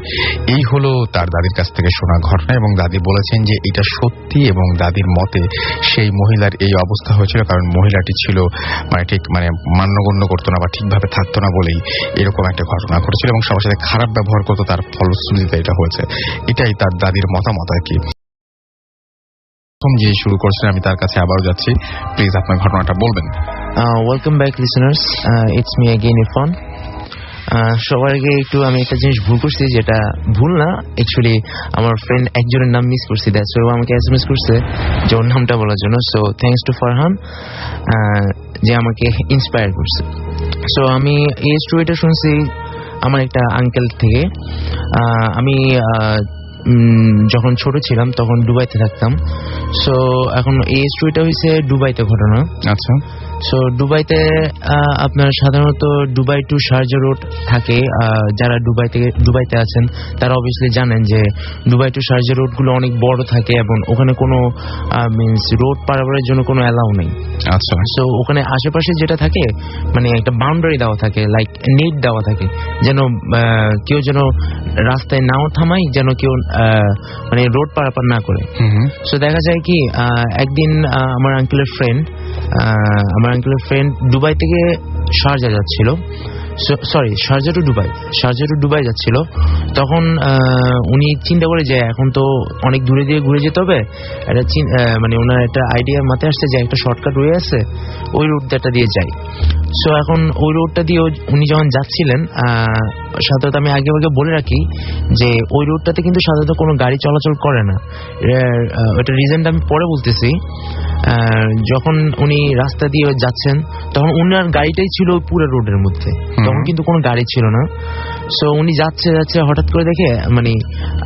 এই হলো তার দাদির কাছ থেকে শোনা ঘটনা এবং দাদি বলেছেন যে এটা সত্যি এবং দাদির মতে সেই মহিলার এই অবস্থা হয়েছিল কারণ মহিলাটি ছিল ঠিক মান্যগণ্য করতো না বা ঠিকভাবে থাকতো না বলেই এরকম একটা ঘটনা ঘটেছিল এবং সবার সাথে খারাপ ব্যবহার করতো, তার ফলশ্রুতিতে এটা হয়েছে। এটাই তার দাদির মতামত আর কি। প্রথম যে শুরু করছেন আমি তার কাছে আবারও যাচ্ছি, প্লিজ আপনার ঘটনাটা বলবেন। Welcome back listeners, it's me again Irfan. সবার আগে একটু আমি একটা জিনিস ভুল করছি, যেটা ভুল না, অ্যাকচুয়ালি আমার ফ্রেন্ড একজনের নাম মিস করছি, দ্যাটস ওয়াই আমাকে এসএমএস করছে যে ওর নামটা বলার জন্য। সো থ্যাঙ্কস টু ফারহান যে আমাকে ইন্সপায়ার করছে। সো আমি এই স্টোরিটা শুনছি আমার একটা আঙ্কেল থেকে। আমি যখন ছোট ছিলাম তখন দুবাইতে থাকতাম। সো এখন এই স্টোরিটা হয়েছে দুবাইতে ঘটনা। আচ্ছা। সো দুবাইতে আপনার সাধারণত দুবাই টু শারজা রোড থাকে। যারা দুবাইতে আছেন তারা অবভিয়াসলি জানেন যে দুবাই টু শারজা রোডগুলো অনেক বড় থাকে এবং ওখানে কোনো রোড পারাপারের জন্য কোনো অ্যালাউ নেই। আচ্ছা। সো ওখানে আশেপাশে যেটা থাকে একটা বাউন্ডারি দেওয়া থাকে, লাইক নেট দেওয়া থাকে, যেন কেউ যেন রাস্তায় নাও থামায়, যেন কেউ রোড পারাপার না করে। সো দেখা যায় কি একদিন আমার আঙ্কেলের ফ্রেন্ড দুবাই থেকে শারজা যাচ্ছিল, শারজা টু দুবাই যাচ্ছিল। তখন উনি চিন্তা করে যে এখন তো অনেক দূরে দিয়ে ঘুরে যেতে হবে, ওনার একটা আইডিয়া মাথায় আসছে যে একটা শর্টকাট ওয়ে আছে, ওই রোডটা দিয়ে যাই। সো এখন ওই রোডটা দিয়ে উনি যখন যাচ্ছিলেন সাধারণত আমি আগে বলে রাখি যে ওই রোডটাতে কিন্তু সাধারণত কোনো গাড়ি চলাচল করে না। ওটা রিজনটা আমি পরে বলতেছি। যখন উনি রাস্তা দিয়ে যাচ্ছেন তখন উনার গাড়িটাই ছিল ওই পুরো রোডের মধ্যে, তখন কিন্তু কোনো গাড়ি ছিল না। সো উনি যাচ্ছে হঠাৎ করে দেখে, মানে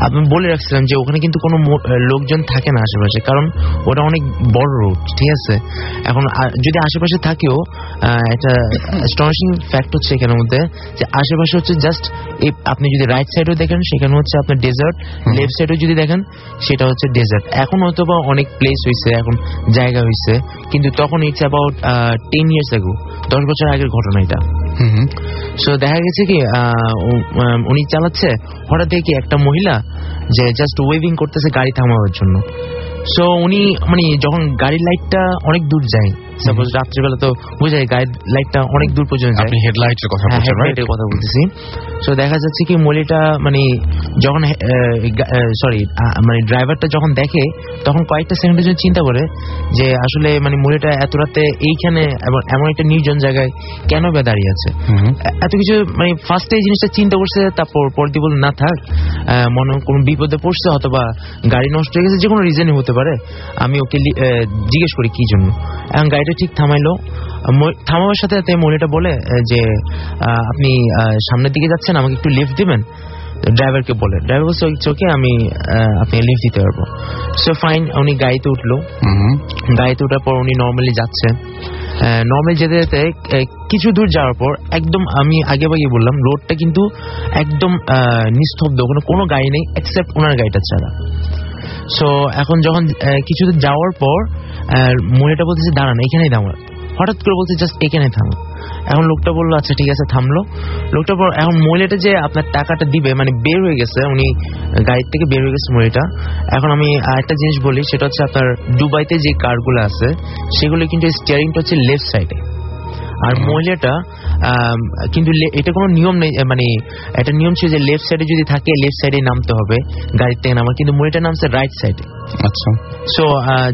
আমি বলে রাখছিলাম যে ওখানে কিন্তু কোনো লোকজন থাকে না আশেপাশে, কারণ ওটা অনেক বড় রোড, ঠিক আছে। এখন যদি আশেপাশে থাকেও একটা অ্যাস্টনিশিং ফ্যাক্ট হচ্ছে এখানের মধ্যে যে আশেপাশে হচ্ছে জাস্ট আপনি যদি রাইট সাইডেও দেখেন সেখানে হচ্ছে আপনার ডেজার্ট, লেফট সাইডেও যদি দেখেন সেটা হচ্ছে ডেজার্ট। এখন হয়তো বা অনেক প্লেস হয়েছে, এখন জায়গা হয়েছে, কিন্তু তখন ইটস অ্যাবাউট 10 years ago, 10 বছর আগের ঘটনা এটা। সো দেখা গেছে কি উনি চালাচ্ছে, হঠাৎ দেখি একটা মহিলা যে জাস্ট ওয়েভিং করতেছে গাড়ি থামাবার জন্য। সো উনি মানে যখন গাড়ির লাইটটা অনেক দূর যায়, সাপোজ রাত্রিবেলা তো বুঝাই গাড়ির লাইটটা অনেক দূর পর্যন্ত যায়, আপনি হেডলাইটের কথা বলছেন, হেডলাইটের কথা বলতেছি। সো দেখা যাচ্ছে কি মহিলাটা মানে যখন মানে ড্রাইভারটা যখন দেখে তখন কয়েকটা সেকেন্ডের জন্য চিন্তা করে যে আসলে মানে মহিলাটা এত রাতে এইখানে এমন একটা নির্জন জায়গায় কেন বা দাঁড়িয়ে আছে, এত কিছু মানে ফার্স্টে এই জিনিসটা চিন্তা করছে। তারপর পরদি বল না থাক, মনে কোনো বিপদে পড়ছে, অথবা গাড়ি নষ্ট হয়ে গেছে, যে কোনো রিজনই হতে পারে। আমি ওকে জিজ্ঞেস করি কি জন্য। এখন গাড়িটা ঠিক থামাইলো, থামাবার সাথে সাথে মহিলাটা বলে যে আপনি সামনের দিকে যাচ্ছেন, আমাকে একটু লিফট দিবেন। ড্রাইভারকে বলে, ড্রাইভার বলছে ওকে, আমি আপনি লিফট দিতে পারবো। সো ফাইন, উনি গাড়িতে উঠলো। গাড়িতে ওঠার পর উনি নর্মালি যাচ্ছে। নর্মালি যেতে যেতে কিছু দূর যাওয়ার পর একদম আমি আগে বললাম রোডটা কিন্তু একদম নিস্তব্ধ, ওখানে কোনো গাড়ি নেই এক্সেপ্ট ওনার গাড়িটা ছাড়া। সো এখন যখন কিছু দূর যাওয়ার পর মহিলাটা বলতেছে দাঁড়ান, এখানেই থামো। হঠাৎ করে বলছে জাস্ট এখানে থামো। এখন লোকটা বললো আচ্ছা ঠিক আছে, থামলো। লোকটা পর এখন মহিলাটা যে আপনার টাকাটা দিবে মানে বের হয়ে গেছে, উনি গাড়ির থেকে বের হয়ে গেছে মহিলাটা। এখন আমি আরেকটা জিনিস বলি, সেটা হচ্ছে আপনার দুবাইতে যে কারগুলো আছে সেগুলো কিন্তু স্টিয়ারিংটা হচ্ছে লেফট সাইডে, আর মহিলাটা কিন্তু এটা কোনো নিয়ম নেই, মানে একটা নিয়ম ছিল যে লেফট সাইডে যদি থাকে লেফট সাইডে নামতে হবে গাড়ির থেকে নামার, কিন্তু মহিলাটা নামছে রাইট সাইডে। আচ্ছা, সো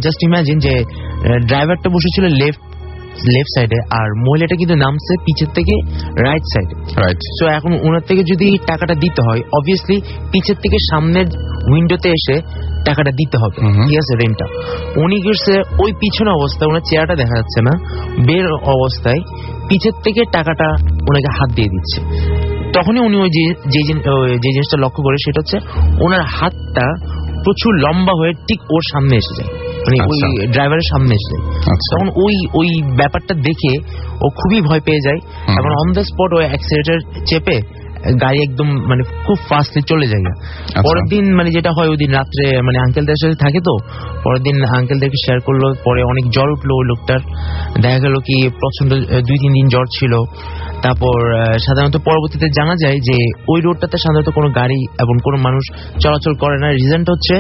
জাস্ট ইমাজিন যে ড্রাইভারটা বসেছিল লেফট সাইডে আর মহিলাটা কিন্তু নামছে পিছের থেকে রাইট সাইডে। সো এখন ওনার থেকে যদি টাকাটা দিতে হয় অবভিয়াসলি পিছের থেকে সামনের উইন্ডোতে এসে টাকাটা দিতে হবে, ঠিক আছে, রেন্টটা। উনি গেছে ওই পিছনে অবস্থায়, ওনার চেহারাটা দেখা যাচ্ছে না, বের অবস্থায় পিছের থেকে টাকাটা ওনাকে হাত দিয়ে দিচ্ছে। তখনই উনি ওই যে জিনিসটা লক্ষ্য করে সেটা হচ্ছে ওনার হাতটা প্রচুর লম্বা হয়ে ঠিক ওর সামনে এসে যায়, মানে ওই ড্রাইভারের সামনে এসে যায়। তখন ওই ব্যাপারটা দেখে ও খুবই ভয় পেয়ে যায় এবং অন দ্য স্পট ওই অ্যাক্সিলারেটর চেপে গাড়ি একদম মানে খুব ফাস্টলি চলে যায়। পরের দিন মানে যেটা হয়, ওই দিন রাত্রে মানে আঙ্কেলদের সাথে থাকে, তো পরের দিন আঙ্কেলদেরকে শেয়ার করলো, পরে অনেক জ্বর উঠলো ওই লোকটার। দেখা গেল কি প্রচন্ড 2-3 দিন জ্বর ছিল। তারপর সাধারণত পরবর্তীতে জানা যায় যে ওই রোডটাতে সাধারণত কোনো গাড়ি এবং কোনো মানুষ চলাচল করে না। রিজনটা হচ্ছে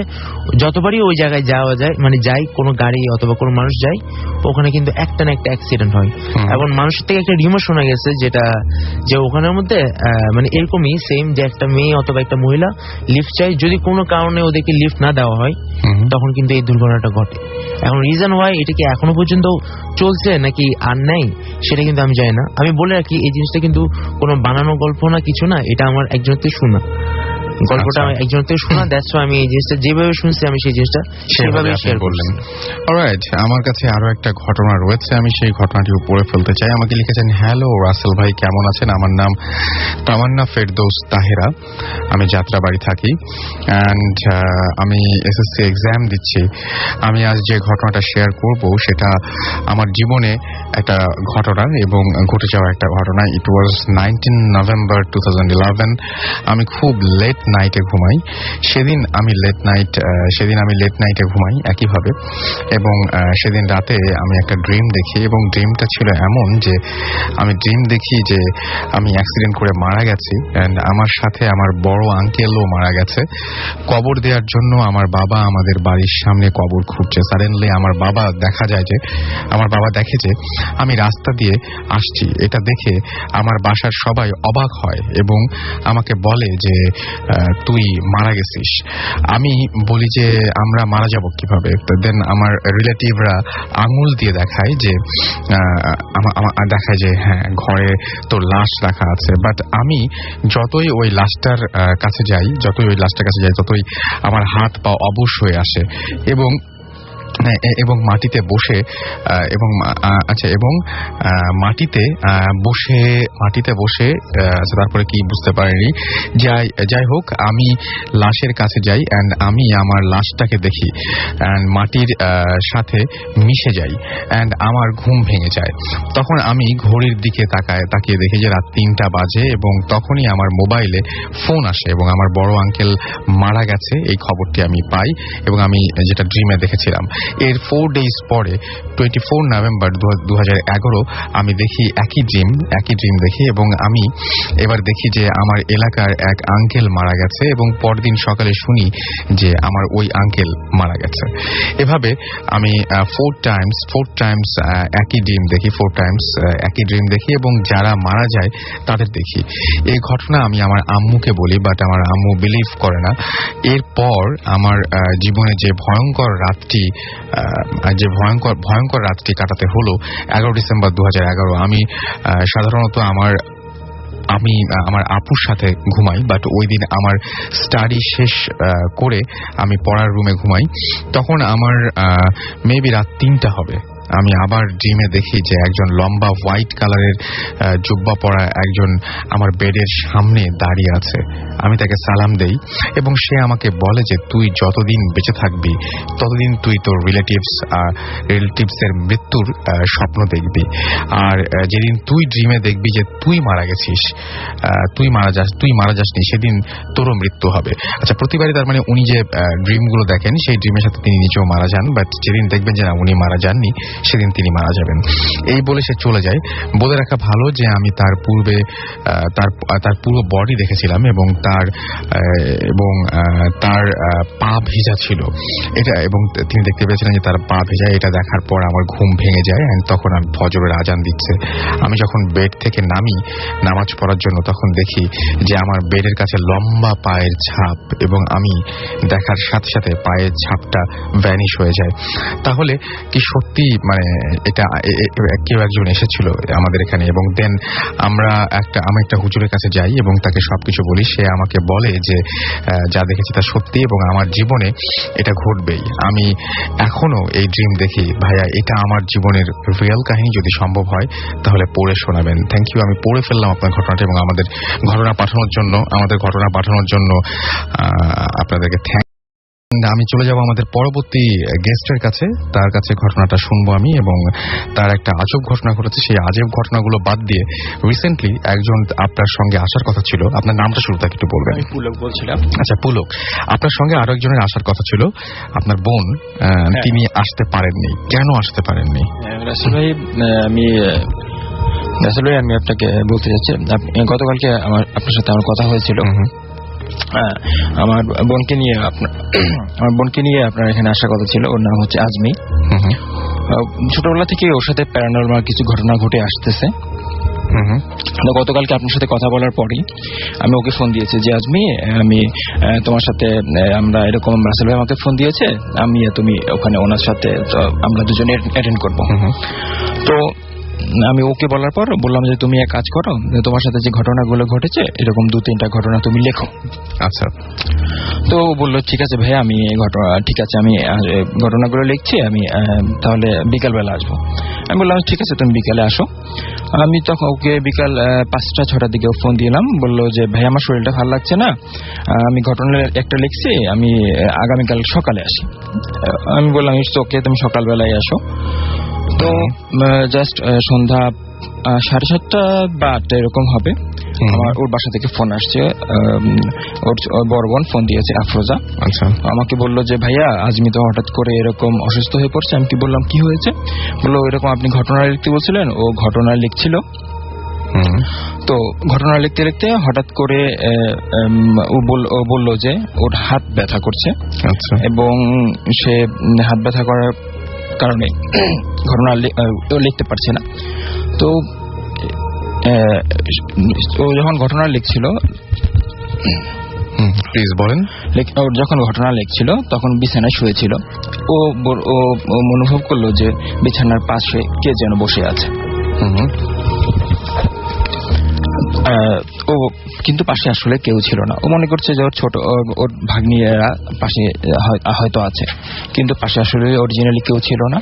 যতবারই ওই জায়গায় যাওয়া যায় মানে যাই কোনো গাড়ি অথবা কোনো মানুষ যায়, ওখানে কিন্তু একটা না একটা অ্যাক্সিডেন্ট হয়। এবং মানুষের থেকে একটা রিউমার শোনা গেছে যেটা যে ওখানের মধ্যে মানে এরকমই সেম যে একটা মেয়ে অথবা একটা মহিলা লিফট চাই, যদি কোনো কারণে ওদেরকে লিফট না দেওয়া হয় তখন কিন্তু এই দুর্ঘটনাটা ঘটে। এখন রিজন হয় এটা কি এখনো পর্যন্ত চলছে নাকি আর নাই সেটা কিন্তু আমি জানি না। আমি বলে রাখি এই জিনিসটা কিন্তু কোনো বানানো গল্প না, কিছু না, এটা আমার একজনের থেকে শোনা গল্পটা, একজনের থেকে শোনা। দ্যাটস ওয়াই আমি এই জিনিসটা যেভাবে শুনছি আমি সেই জিনিসটা সেভাবে শেয়ার করলাম। অলরাইট, আমার কাছে আরো একটা ঘটনা রয়েছে, আমি সেই ঘটনাটি পড়ে ফেলতে চাই। আমাকে লিখেছেন, হ্যালো রাসেল ভাই, কেমন আছেন? আমার নাম তামান্না ফেরদৌস তাহেরা, আমি যাত্রাবাড়ি থাকি অ্যান্ড আমি এসএসসি এক্সাম দিচ্ছি। আমি আজ যে ঘটনাটা শেয়ার করব সেটা আমার জীবনে একটা ঘটনা এবং ঘটে যাওয়া একটা ঘটনা। ইট ওয়াজ 19 নভেম্বর 2011। আমি খুব লেট নাইটে ঘুমাই। সেদিন আমি লেট নাইটে ঘুমাই একইভাবে, এবং সেদিন রাতে আমি একটা ড্রিম দেখি, এবং ড্রিমটা ছিল এমন যে আমি ড্রিম দেখি যে আমি অ্যাক্সিডেন্ট করে মারা গেছি অ্যান্ড আমার সাথে আমার বড় আঙ্কেলও মারা গেছে। কবর দেওয়ার জন্য আমার বাবা আমাদের বাড়ির সামনে কবর খুঁড়ছে। সাডেনলি আমার বাবা দেখে যে আমি রাস্তা দিয়ে আসছি। এটা দেখে আমার বাসার সবাই অবাক হয় এবং আমাকে বলে যে তুই মারা গেছিস। আমি বলি যে আমরা মারা যাব কিভাবে? দেন আমার রিলেটিভরা আঙুল দিয়ে দেখায় যে দেখায় যে হ্যাঁ ঘরে তোর লাশ রাখা আছে। বাট আমি যতই ওই লাশটার কাছে যাই ততই আমার হাত পা অবশ হয়ে আসে এবং মাটিতে বসে তারপরে কি বুঝতে পারিনি। যাই হোক, আমি লাশের কাছে যাই এন্ড আমি আমার লাশটাকে দেখি এন্ড মাটির সাথে মিশে যাই এন্ড আমার ঘুম ভেঙে যায়। তখন আমি ঘড়ির দিকে তাকিয়ে দেখি যে রাত 3টা বাজে এবং তখনই আমার মোবাইলে ফোন আসে এবং আমার বড় আঙ্কেল মারা গেছে এই খবরটি আমি পাই এবং আমি যেটা ড্রিমে দেখেছিলাম। এর 4 days পরে 24 নভেম্বর 2011 আমি দেখি একই ড্রিম দেখি এবং আমি এবার দেখি যে আমার এলাকার এক আঙ্কেল মারা গেছে এবং পরদিন সকালে শুনি যে আমার ওই আঙ্কেল মারা গেছে। এভাবে আমি 4 times একই ড্রিম দেখি এবং যারা মারা যায় তাদের দেখি। এই ঘটনা আমি আমার আম্মুকে বলি, বাট আমার আম্মু বিলিভ করে না। এরপর আমার জীবনে যে ভয়ঙ্কর রাতটি কাটাতে হলো 11 ডিসেম্বর 2011। আমি সাধারণত আমার আপুর সাথে ঘুমাই, বাট ওই দিন আমার স্টাডি শেষ করে আমি পড়ার রুমে ঘুমাই। তখন আমার মেবি রাত 3টা হবে। আমি আবার ড্রিমে দেখি যে একজন লম্বা হোয়াইট কালারের জুব্বা পরা একজন আমার বেডের সামনে দাঁড়িয়ে আছে। আমি তাকে সালাম দেই এবং সে আমাকে বলে যে তুই যতদিন বেঁচে থাকবি ততদিন তুই তোর রিলেটিভসের মৃত্যুর স্বপ্ন দেখবি, আর যেদিন তুই ড্রিমে দেখবি যে তুই মারা গেছিস, তুই মারা যাসনি, সেদিন তোরও মৃত্যু হবে। আচ্ছা, প্রতিবারই তার মানে উনি যে ড্রিমগুলো দেখেন সেই ড্রিমের সাথে তিনি নিজেও মারা যান, বাট যেদিন দেখবেন যে না উনি মারা যাননি সেদিন তিনি মারা যাবেন। এই বলে সে চলে যায়। বলে রাখা ভালো যে আমি তার পূর্বে তার পুরো বডি দেখেছিলাম এবং তার পা ভেজা ছিল এটা, এবং তিনি দেখতে পেয়েছিলেন যে তার পা ভেজা। এটা দেখার পর আমার ঘুম ভেঙে যায় এন্ড তখন আমি ফজরের আজান দিচ্ছে। আমি যখন বেড থেকে নামি নামাজ পড়ার জন্য তখন দেখি যে আমার বেডের কাছে লম্বা পায়ের ছাপ এবং আমি দেখার সাথে সাথে পায়ের ছাপটা ভ্যানিশ হয়ে যায়। তাহলে কি সত্যি মানে এটা কেউ একজন এসেছিল আমাদের এখানে? এবং দেন আমি একটা হুজুরের কাছে যাই এবং তাকে সবকিছু বলি। সে আমাকে বলে যে যা দেখেছি তা সত্যি এবং আমার জীবনে এটা ঘটবেই। আমি এখনো এই ড্রিম দেখি। ভাইয়া, এটা আমার জীবনের রিয়েল কাহিনী, যদি সম্ভব হয় তাহলে পড়ে শোনাবেন। Thank you. আমি পড়ে ফেললাম আপনার ঘটনাটা এবং আমাদের ঘটনা পাঠানোর জন্য আপনাদেরকে থ্যাংক। আমি চলে যাব আমাদের পরবর্তী গেস্টের কাছে, তার কাছে ঘটনাটা শুনবো আমি। এবং তার একটা আজব ঘটনা ঘটেছে। সেই আজব ঘটনাগুলো বাদ দিয়ে রিসেন্টলি একজন আপনার সঙ্গে আসার কথা ছিল। আপনার নামটা শুরুটা একটু বলবেন? আমি পুলক বলছিলাম। আচ্ছা পুলক, আপনার সঙ্গে আরো একজনের আসার কথা ছিল, আপনার বোন। তিনি আসতে পারেননি, কেন আসতে পারেননি? রাসেল ভাই, আমি আপনাকে বলতে চাচ্ছি, গতকালকে আপনার সাথে আমার কথা হয়েছিল। আমার বোনকে নিয়ে আপনার এখানে আসার কথা ছিল। ওর নাম হচ্ছে আজমি। ছোটবেলা থেকে ওর সাথে প্যারানরমাল কিছু ঘটনা ঘটে আসতেছে। গতকালকে আপনার সাথে কথা বলার পরই আমি ওকে ফোন দিয়েছি যে আজমি, আমি তোমার সাথে আমরা এরকম, রাসেল ভাই আমাকে ফোন দিয়েছে, তুমি ওখানে ওনার সাথে আমরা দুজনে অ্যাটেন্ড করবো। তো আমি ওকে বলার পর বললাম যে তুমি এক কাজ করো, তোমার সাথে যে ঘটনাগুলো ঘটেছে এরকম 2-3টা ঘটনা তুমি লেখো। আচ্ছা। তো বললো ঠিক আছে ভাই, আমি ঘটনাগুলো লিখছি, আমি তাহলে বিকালবেলা আসবো। আমি বললাম ঠিক আছে, তুমি বিকালে আসো। আমি তখন ওকে বিকাল 5টা-6টার দিকে ফোন দিলাম। বললো যে ভাই আমার শরীরটা ভালো লাগছে না, আমি ঘটনা একটা লিখছি, আমি আগামীকাল সকালে আসি। আমি বললাম ইটস ওকে, তুমি সকালবেলায় আসো। তো জাস্ট সন্ধ্যা 7:30 বা 8টা এরকম হবে। আমার ওর বাসা থেকে ফোন আসছে, ওর বড় বোন ফোন দিয়েছে, আফরোজা। আচ্ছা। আমাকে বললো যে ভাইয়া আজমি তো হঠাৎ করে এরকম অসুস্থ হয়ে পড়ছে। আমি কি বললাম কি হয়েছে? বললো এরকম আপনি ঘটনা লিখতে বলছিলেন। ও ঘটনা লিখছিল। তো ঘটনা লিখতে লিখতে হঠাৎ করে ও বললো যে ওর হাত ব্যথা করছে। আচ্ছা। এবং সে হাত ব্যথা করার কারণে ঘটনা লিখতে পারছে না। তো ও যখন ঘটনা লিখছিল প্লিজ বলেন। ওর যখন ঘটনা লিখছিল তখন বিছানায় শুয়েছিল, ও অনুভব করলো যে বিছানার পাশে কে যেন বসে আছে। ও কিন্তু পাশে আসলে কেউ ছিল না। ও মনে করছে যে ওর ছোট ওর ভাগ্নিরা পাশে হয়তো আছে, কিন্তু পাশে আসলে অরিজিনালি কেউ ছিল না।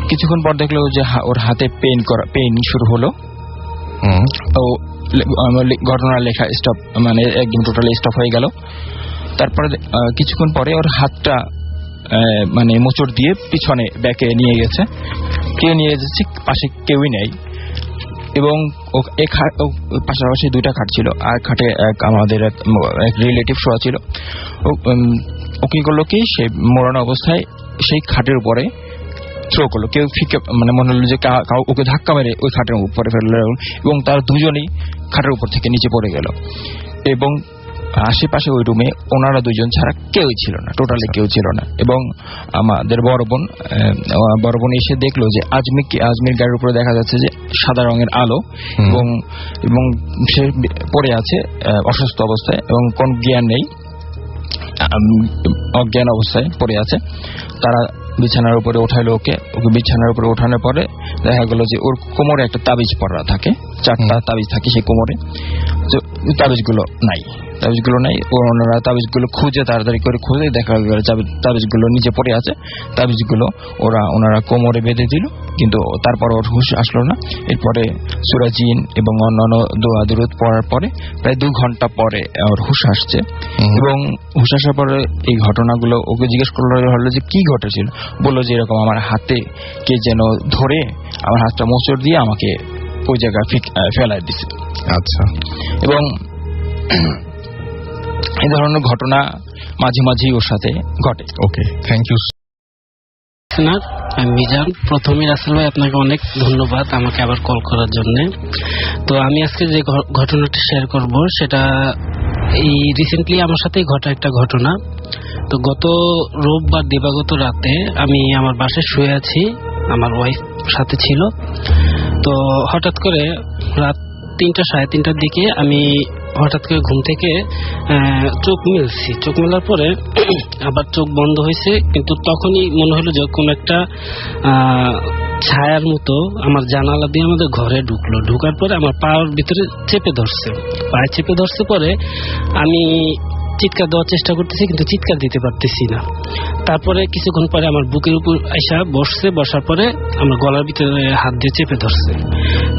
কিছুক্ষণ পর দেখলো যে ওর হাতে পেইন শুরু হলো। ও ঘটনা লেখা স্টপ, মানে একদম টোটালি স্টপ হয়ে গেল। তারপরে কিছুক্ষণ পরে ওর হাতটা মানে মোচড় দিয়ে পিছনে ব্যাকে নিয়ে গেছে। কে নিয়ে যাচ্ছে, পাশে কেউই নেই। এবং পাশাপাশি 2টা খাট ছিল, আর খাটে আমাদের এক রিলেটিভ শোয়া ছিল। ও কি করলো কি, সে মরণ অবস্থায় সেই খাটের উপরে থ্রো করলো। কেউ ফিকে মানে মনে হলো যে ওকে ধাক্কা মেরে ওই খাটের উপরে ফেললো, এবং তার দুজনেই খাটের উপর থেকে নিচে পড়ে গেল। এবং আশেপাশে ওই রুমে ওনারা 2জন ছাড়া কেউই ছিল না, টোটালি কেউ ছিল না। এবং আমাদের বড় বোন এসে দেখলো যে আজমির গাড়ির উপরে দেখা যাচ্ছে যে সাদা রঙের আলো, এবং সে পড়ে আছে অসুস্থ অবস্থায়, এবং কোন জ্ঞান নেই, অজ্ঞান অবস্থায় পড়ে আছে। তারা বিছানার উপরে উঠাইলো ওকে বিছানার উপরে ওঠানোর পরে দেখা গেল যে ওর কোমরে একটা তাবিজ পরা থাকে, 4টা তাবিজ থাকে সেই কোমরে। তাবিজগুলো নাই। ওনারা তাবিজগুলো খুঁজে তাড়াতাড়ি করে খুঁজে দেখা গেল তাবিজগুলো নিচে পড়ে আছে। তাবিজগুলো ওনারা কোমরে বেঁধে দিল, কিন্তু তারপর ওর হুঁশ আসলো না। এরপরে সূরা জিন এবং অন্যান্য দোয়া দুরূদ পড়ার পরে প্রায় 2 ঘন্টা পরে ওর হুঁশ আসছে। এবং হুঁশ আসার পরে এই ঘটনাগুলো ওকে জিজ্ঞেস করলো যে কি ঘটেছিল। বললো যে এরকম আমার হাতে কে যেন ধরে আমার হাতটা মোচড় দিয়ে আমাকে ওই জায়গায় ফেলাই দিছে। আচ্ছা। এবং এই ধরনের ঘটনা মাঝে মাঝেই ওর সাথে ঘটে। ওকে, থ্যাংক ইউ। আমি মিজান। প্রথমে রাসেল ভাই আপনাকে অনেক ধন্যবাদ আমাকে আবার কল করার জন্য। তো আমি আজকে যে ঘটনাটা শেয়ার করব সেটা এই রিসেন্টলি আমার সাথেই ঘটা একটা ঘটনা। তো গত রোববার দিবাগত রাতে আমি আমার বাসায় শুয়ে আছি, আমার ওয়াইফ সাথে ছিল। তো হঠাৎ করে রাত 3টা সাড়ে 3টার দিকে আমি হঠাৎ করে ঘুম থেকে চোখ মেলার পরে আবার চোখ বন্ধ হয়েছে, কিন্তু তখনই মনে হলো যে কোন একটা ছায়ার মতো আমার জানালা দিয়ে আমাদের ঘরে ঢুকার পরে আমার পায়ের ভিতরে পায়ে চেপে ধরছে। পরে আমি চিৎকার দেওয়ার চেষ্টা করতেছি, কিন্তু চিৎকার দিতে পারতেছি না। তারপরে কিছুক্ষণ পরে আমার বুকের উপর আইসা বসার পরে আমার গলার ভিতরে হাত দিয়ে চেপে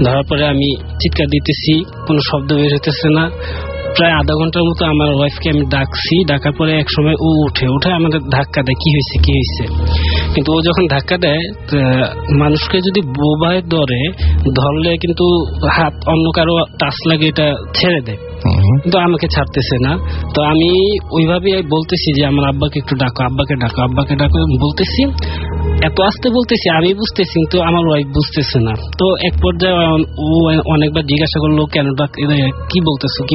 ধরার পরে আমি চিৎকার দিতেছি, কোনো শব্দ বের হইতেছে না। প্রায় আধা ঘন্টার মতো আমার ওয়াইফকে আমি ডাকার পরে এক সময় ও উঠে আমাদের ধাক্কা দেয়, কি হয়েছে। কিন্তু ও যখন ধাক্কা দেয়, মানুষকে যদি বোবায় ধরলে কিন্তু হাত অন্য কারো টাচ লাগে এটা ছেড়ে দেয়, কিন্তু আমাকে ছাড়তেছে না। তো আমি ওইভাবে বলতেছি যে আমার আব্বাকে একটু ডাকো, আব্বাকে ডাকো বলতেছি, এত আস্তে বলতেছি, আমি বুঝতেছি কিন্তু আমার ওয়াইফ বুঝতেছে না। তো এক পর্যায়ে ও অনেকবার জিজ্ঞাসা করলো কেন কি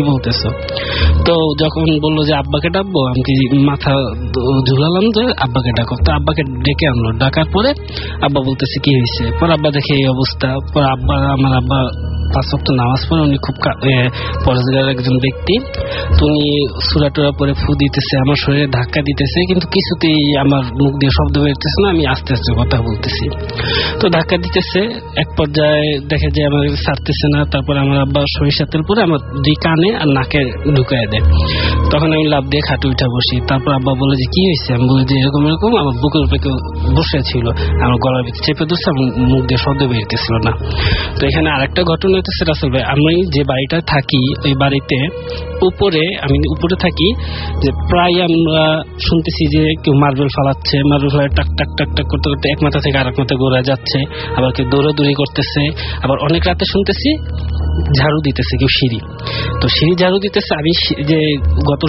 বলতেছো। তো যখন বললো যে আব্বাকে ডাকবো, আমি মাথা ঝুলালাম যে আব্বাকে ডাকো। তো আব্বাকে ডেকে আনলো, ডাকার পরে আব্বা বলতেছে কি হয়েছে। পর আব্বা দেখে এই অবস্থা। পর আমার আব্বা 5 ওয়াক্ত নামাজ পড়ে, উনি খুব পরেজগার একজন ব্যক্তি। তো উনি সূরা টুরা পরে ফু দিতেছে, আমার শরীরে ধাক্কা দিতেছে, কিন্তু কিছুতেই আমার মুখ দিয়ে শব্দ বেরোতেছে না। আমি আস্তে আস্তে কথা বলতেছি, তো ধাক্কা দিতেছে। এক পর্যায়ে দেখে যে আমার ছাড়তেছে না। তারপরে আমার আব্বা সরিষার তেল পরে আমার 2 কানে আর নাকে ঢুকায় দেয়। তখন আমি লাফ দিয়ে খাটে উঠা বসি। তারপর আব্বা বলে যে কি হয়েছে। আমি বলি যে এরকম আমার বুকের উপরে কেউ বসেছিল, আমার গলার ভিতরে চেপে ধরছে, আমার মুখ দিয়ে শব্দ বেরোতেছিল না। তো এখানে আরেকটা ঘটনা হইতেছে রাসেল ভাই, আমি যে বাড়িটা থাকি ওই বাড়িতে আমি উপরে থাকি, যে প্রায় আমরা শুনতেছি যে কেউ মার্বেল ফালাচ্ছে, মার্বেল ফালাই টাক টাক টাক টাক করতে করতে এক মাথা থেকে আরেক মাথা ঘোরা যাচ্ছে, আবার কেউ দৌড়াদৌড়ি করতেছে। আবার অনেক রাতে শুনতেছি ঝাড়ু দিতেছে কেউ সিঁড়ি। তো সিঁড়ি ঝাড়ু দিতেছে, আমি যে গত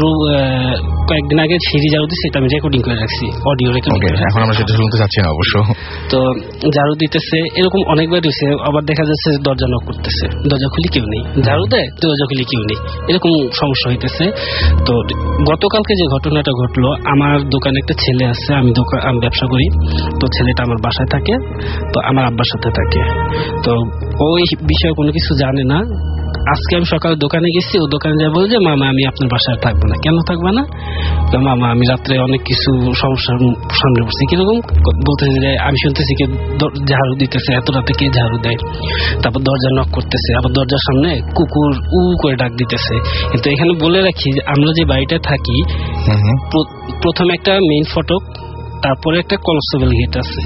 কয়েকদিন আগে সিঁড়ি ঝাড়ু দিচ্ছি, এটা আমি রেকর্ডিং করে রাখছি, অডিও রেকর্ডিং। এখন আমরা সেটা শুনতে চাচ্ছি না অবশ্য। তো ঝাড়ু দিতেছে, এরকম অনেকবার হয়েছে। আবার দেখা যাচ্ছে দরজা নক করতেছে, দরজা খুলি কেউ নেই, ঝাড়ু দেয় দরজা খুলি কেউ নেই, এরকম সমস্যা হইতেছে। তো গতকালকে যে ঘটনাটা ঘটলো, আমার দোকানে একটা ছেলে আছে, আমি ব্যবসা করি। তো ছেলেটা আমার বাসায় থাকে, তো আমার আব্বার সাথে থাকে। তো ওই বিষয়ে কোনো কিছু জানে না। আজকে আমি সকালে দোকানে গেছি, ও দোকানে যা বলে যে মামা আমি আপনার বাসায় থাকবো না। কেন থাকবে না? মামা আমি রাত্রে অনেক কিছু সমস্যার সামনে পড়ছি। কিরকম? বলতেছে যে আমি শুনতেছি কে ঝাড়ু দিতেছে, এত রাতে কে ঝাড়ু দেয়, তারপর দরজা নক করতেছে, আবার দরজার সামনে কুকুর উ করে ডাক দিতেছে। কিন্তু এখানে বলে রাখি যে আমরা যে বাড়িটা থাকি প্রথমে একটা মেইন ফটক, তারপরে একটা কনস্টেবল গেট আছে।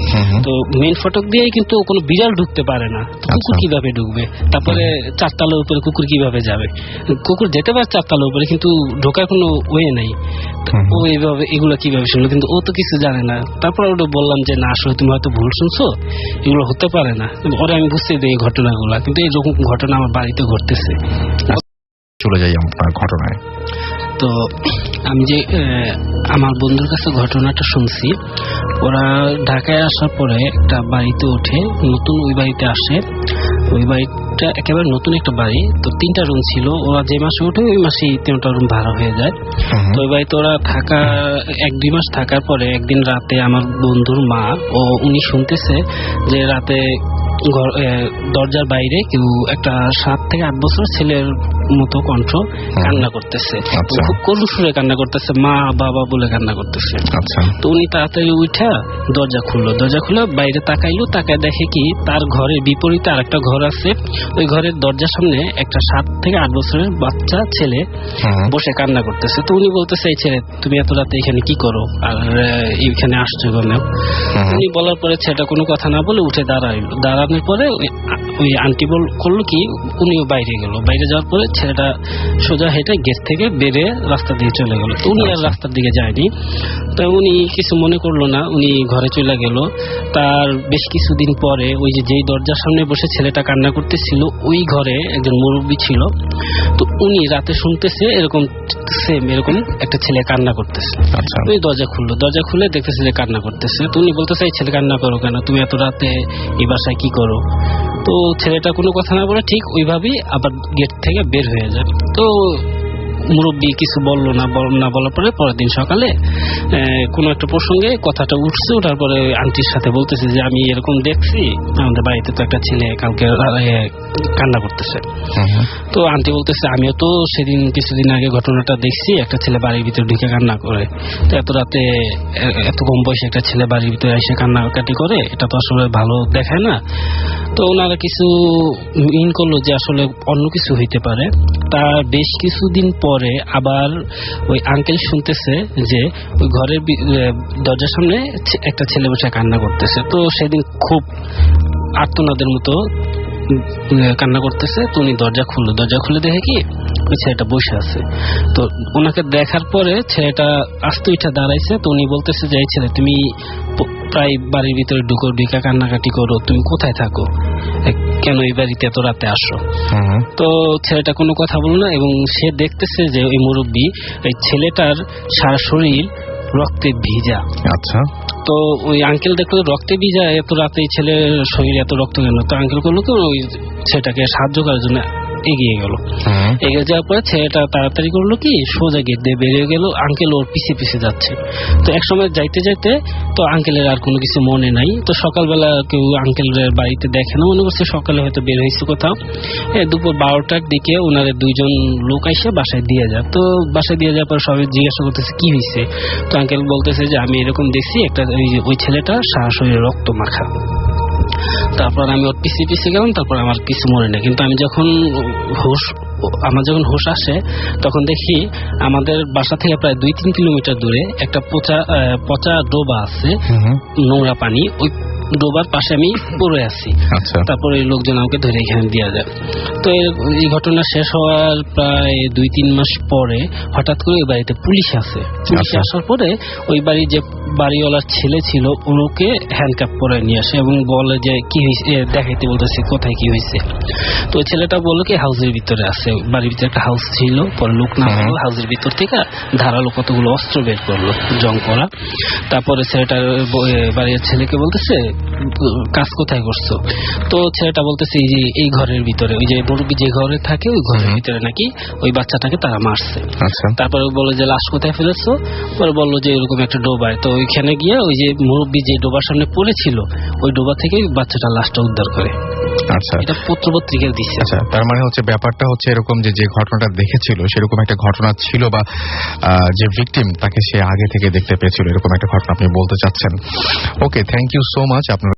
তো মেইন ফটক দিয়ে কিন্তু কোনো বিড়াল ঢুকতে পারে না, কুকুর কিভাবে ঢুকবে? তারপরে 4 তলার উপরে কুকুর কিভাবে যাবে? কুকুর যেতে পারে 4 তলার উপরে, কিন্তু ঢোকার কোনো ওয়ে নেই। ও এইভাবে এগুলো কিভাবে শুনলো? কিন্তু ও তো কিছু জানে না। তারপর ওটা বললাম যে না আসলে তুমি হয়তো ভুল শুনছো, এগুলো হতে পারে না। ওরা আমি বুঝতে দিই এই ঘটনাগুলো, কিন্তু এইরকম ঘটনা আমার বাড়িতে ঘটতেছে। চলে যাই আপনার ঘটনায়। তো আমি যে আমার বন্ধুর কাছে ঘটনাটা শুনছি, ওরা ঢাকায় আসার পরে একটা বাড়িতে ওঠে, নতুন ওই বাড়িতে আসে। ওই বাড়িটা একেবারে নতুন একটা বাড়ি, তো 3টা রুম ছিল। ওরা যে মাসে ওঠে ওই মাসেই 3টা রুম ভাড়া হয়ে যায়। তো ওই বাড়িতে ওরা থাকা 1-2 মাস থাকার পরে একদিন রাতে আমার বন্ধুর মা উনি শুনতেছে যে রাতে দরজার বাইরে কেউ একটা 7 থেকে 8 বছর ছেলের মতো কণ্ঠ কান্না করতেছে, খুব করুণ সুরে কান্না করতেছে, মা বাবা বলে কান্না করতেছে। তো উনি তাড়াতাড়ি উঠা দরজা খুলে বাইরে তাকাইলো, তাকায় দেখে কি তার ঘরের বিপরীতে আরেকটা ঘর আছে। ওই ঘরের দরজার সামনে একটা 7 থেকে 8 বছরের বাচ্চা ছেলে বসে কান্না করতেছে। তো উনি বলতেছে এই ছেলে তুমি এত রাতে এখানে কি করো, আর এইখানে আসছো কেন? উনি বলার পরে ছেলেটা কোনো কথা না বলে উঠে দাঁড়ানোর পরে ওই আন্টি করলো কি উনিও বাইরে গেল। বাইরে যাওয়ার পরে ছেলেটা সোজা হেঁটে গেট থেকে বেরিয়ে রাস্তা দিয়ে চলে গেল। তো উনি আর রাস্তার দিকে যায়নি। তো উনি কিছু মনে করলো না, উনি ঘরে চলে গেল। তার বেশ কিছুদিন পরে ওই যেই দরজার সামনে বসে ছেলেটা কান্না করতেছিল ওই ঘরে একজন মুরব্বী ছিল। তো উনি রাতে শুনতেছে এরকম একটা ছেলে কান্না করতেছে। ওই দরজা খুলে দেখতেছে যে কান্না করতেছে। তো উনি বলতেছে এই ছেলে কান্না করো কেন, তুমি এত রাতে এই বাসায় কি করো? তো ছেলেটা কোনো কথা না বলে ঠিক ওইভাবেই আবার গেট থেকে বের হয়ে যায়। তো মুরব্বী কিছু বললো না বলার পরে পরের দিন সকালে কোনো একটা প্রসঙ্গে কথাটা উঠছে। ওঠার পরে আন্টির সাথে বলতেছে যে আমি এরকম দেখছি আমাদের বাড়িতে তো একটা ছেলে কালকে কান্না করতেছে। তো আন্টি বলতেছে আমিও তো সেদিন কিছুদিন আগে ঘটনাটা দেখছি, একটা ছেলে বাড়ির ভিতরে ঢুকে কান্না করে। তো এত রাতে এত কম বয়সে একটা ছেলে বাড়ির ভিতরে এসে কান্নাকাটি করে, এটা তো আসলে ভালো দেখায় না। তো ওনারা কিছু মিন করলো যে আসলে অন্য কিছু হইতে পারে। তার বেশ কিছুদিন পরে আবার ওই আঙ্কেল শুনতেছে যে ওই ঘরের দরজার সামনে একটা ছেলে বসে কান্না করতেছে। তো সেদিন খুব আর্তনাদের মতো কান্না করতেছে। তো উনি দরজা খুলে দেখে কি ওই ছেলেটা বসে আছে। তো ওনাকে দেখার পরে ছেলেটা আস্তে উঠে দাঁড়াইছে। তো উনি বলতেছে যে এই ছেলে তুমি প্রায় বাড়ির ভিতরে ঢুকে কান্নাকাটি করো, তুমি কোথায় থাকো, কেন এই বাড়িতে এত রাতে আসো? তো ছেলেটা কোনো কথা বলল না, এবং সে দেখতেছে যে ওই মুরব্বী এই ছেলেটার সারা শরীর রক্তে ভিজা। আচ্ছা। তো ওই আঙ্কেল দেখলো রক্তে ভিজা, এত রাতে এই ছেলের শরীরে এত রক্ত কেন? তো আঙ্কেল করলো কি ওই ছেলেটাকে সাহায্য করার জন্য এগিয়ে গেল। এগিয়ে যাওয়ার পরে ছেলেটা তাড়াতাড়ি করলো কি সোজা গেট দিয়ে বেরিয়ে গেল। আঙ্কেল ওর পিছে যাচ্ছে। তো একসময় যাইতে তো আঙ্কেলের আর কোনো কিছু মনে নাই। তো সকালবেলা কেউ আঙ্কেলের বাড়িতে দেখে না, মনে করছে সকালে হয়তো বের হয়েছে কোথাও। দুপুর 12টার দিকে ওনারে 2জন লোক এসে বাসায় দিয়ে যায়। তো বাসায় দিয়ে যাওয়ার পর সবাই জিজ্ঞাসা করতেছে কি হয়েছে। তো আঙ্কেল বলতেছে যে আমি এরকম দেখছি একটা ওই ছেলেটা সারা শরীরে রক্ত মাখা। তারপর আমি ওর পিছিয়ে গেলাম। তারপর আমার কিছু মনে নেই, কিন্তু আমি যখন হুঁশ আসে তখন দেখি আমাদের বাসা থেকে প্রায় 2-3 কিলোমিটার দূরে একটা পচা ডোবা আছে, নোংরা পানি। ওই ডোবার পাশে আমি পড়ে আছি। তারপরে লোকজন আমাকে ধরে এখানে দিয়ে যায়। তো এই ঘটনা শেষ হওয়ার প্রায় 2-3 মাস পরে হঠাৎ করে ওই বাড়িতে পুলিশ আসে। পুলিশ আসার পরে ওই বাড়ির যে বাড়িওয়ালার ছেলে ছিল ওকে হ্যান্ডকাপ করে নিয়ে আসে এবং বলে যে কি হয়েছে, দেখাইতে বলতেছে কোথায় কি হয়েছে। তো ওই ছেলেটা বললো কি হাউসের ভিতরে আছে, বাড়ির ভিতরে একটা হাউস ছিল। পরে লোক না হলো, হাউসের ভিতর থেকে ধারালো কতগুলো অস্ত্র বের করলো জং করা। তারপরে ছেলেটার বাড়ির ছেলেকে বলতেছে কাজ কোথায় করছো? তো ছেলেটা বলতেছে এই ঘরের ভিতরে, ওই যে মুরব্বী যে ঘরে থাকে ওই ঘরের ভিতরে নাকি ওই বাচ্চাটাকে তারা মারছে। তারপরে বলে যে লাশ কোথায় ফেলেছো? পরে বললো যে এরকম একটা ডোবায়। তো ওই ওইখানে গিয়ে ওই যে মুরব্বী যে ডোবার সামনে পড়েছিল ওই ডোবা থেকে বাচ্চাটা লাশটা উদ্ধার করে। আচ্ছা, এটা পত্রপত্রিকায় দিচ্ছে। আচ্ছা, তার মানে হচ্ছে ব্যাপারটা হচ্ছে এরকম যে ঘটনাটা দেখেছিল সেরকম একটা ঘটনা ছিল, বা যে ভিকটিম তাকে সে আগে থেকে দেখতে পেয়েছিল, এরকম একটা ঘটনা আপনি বলতে চাচ্ছেন। ওকে, থ্যাংক ইউ সো মাচ আপনার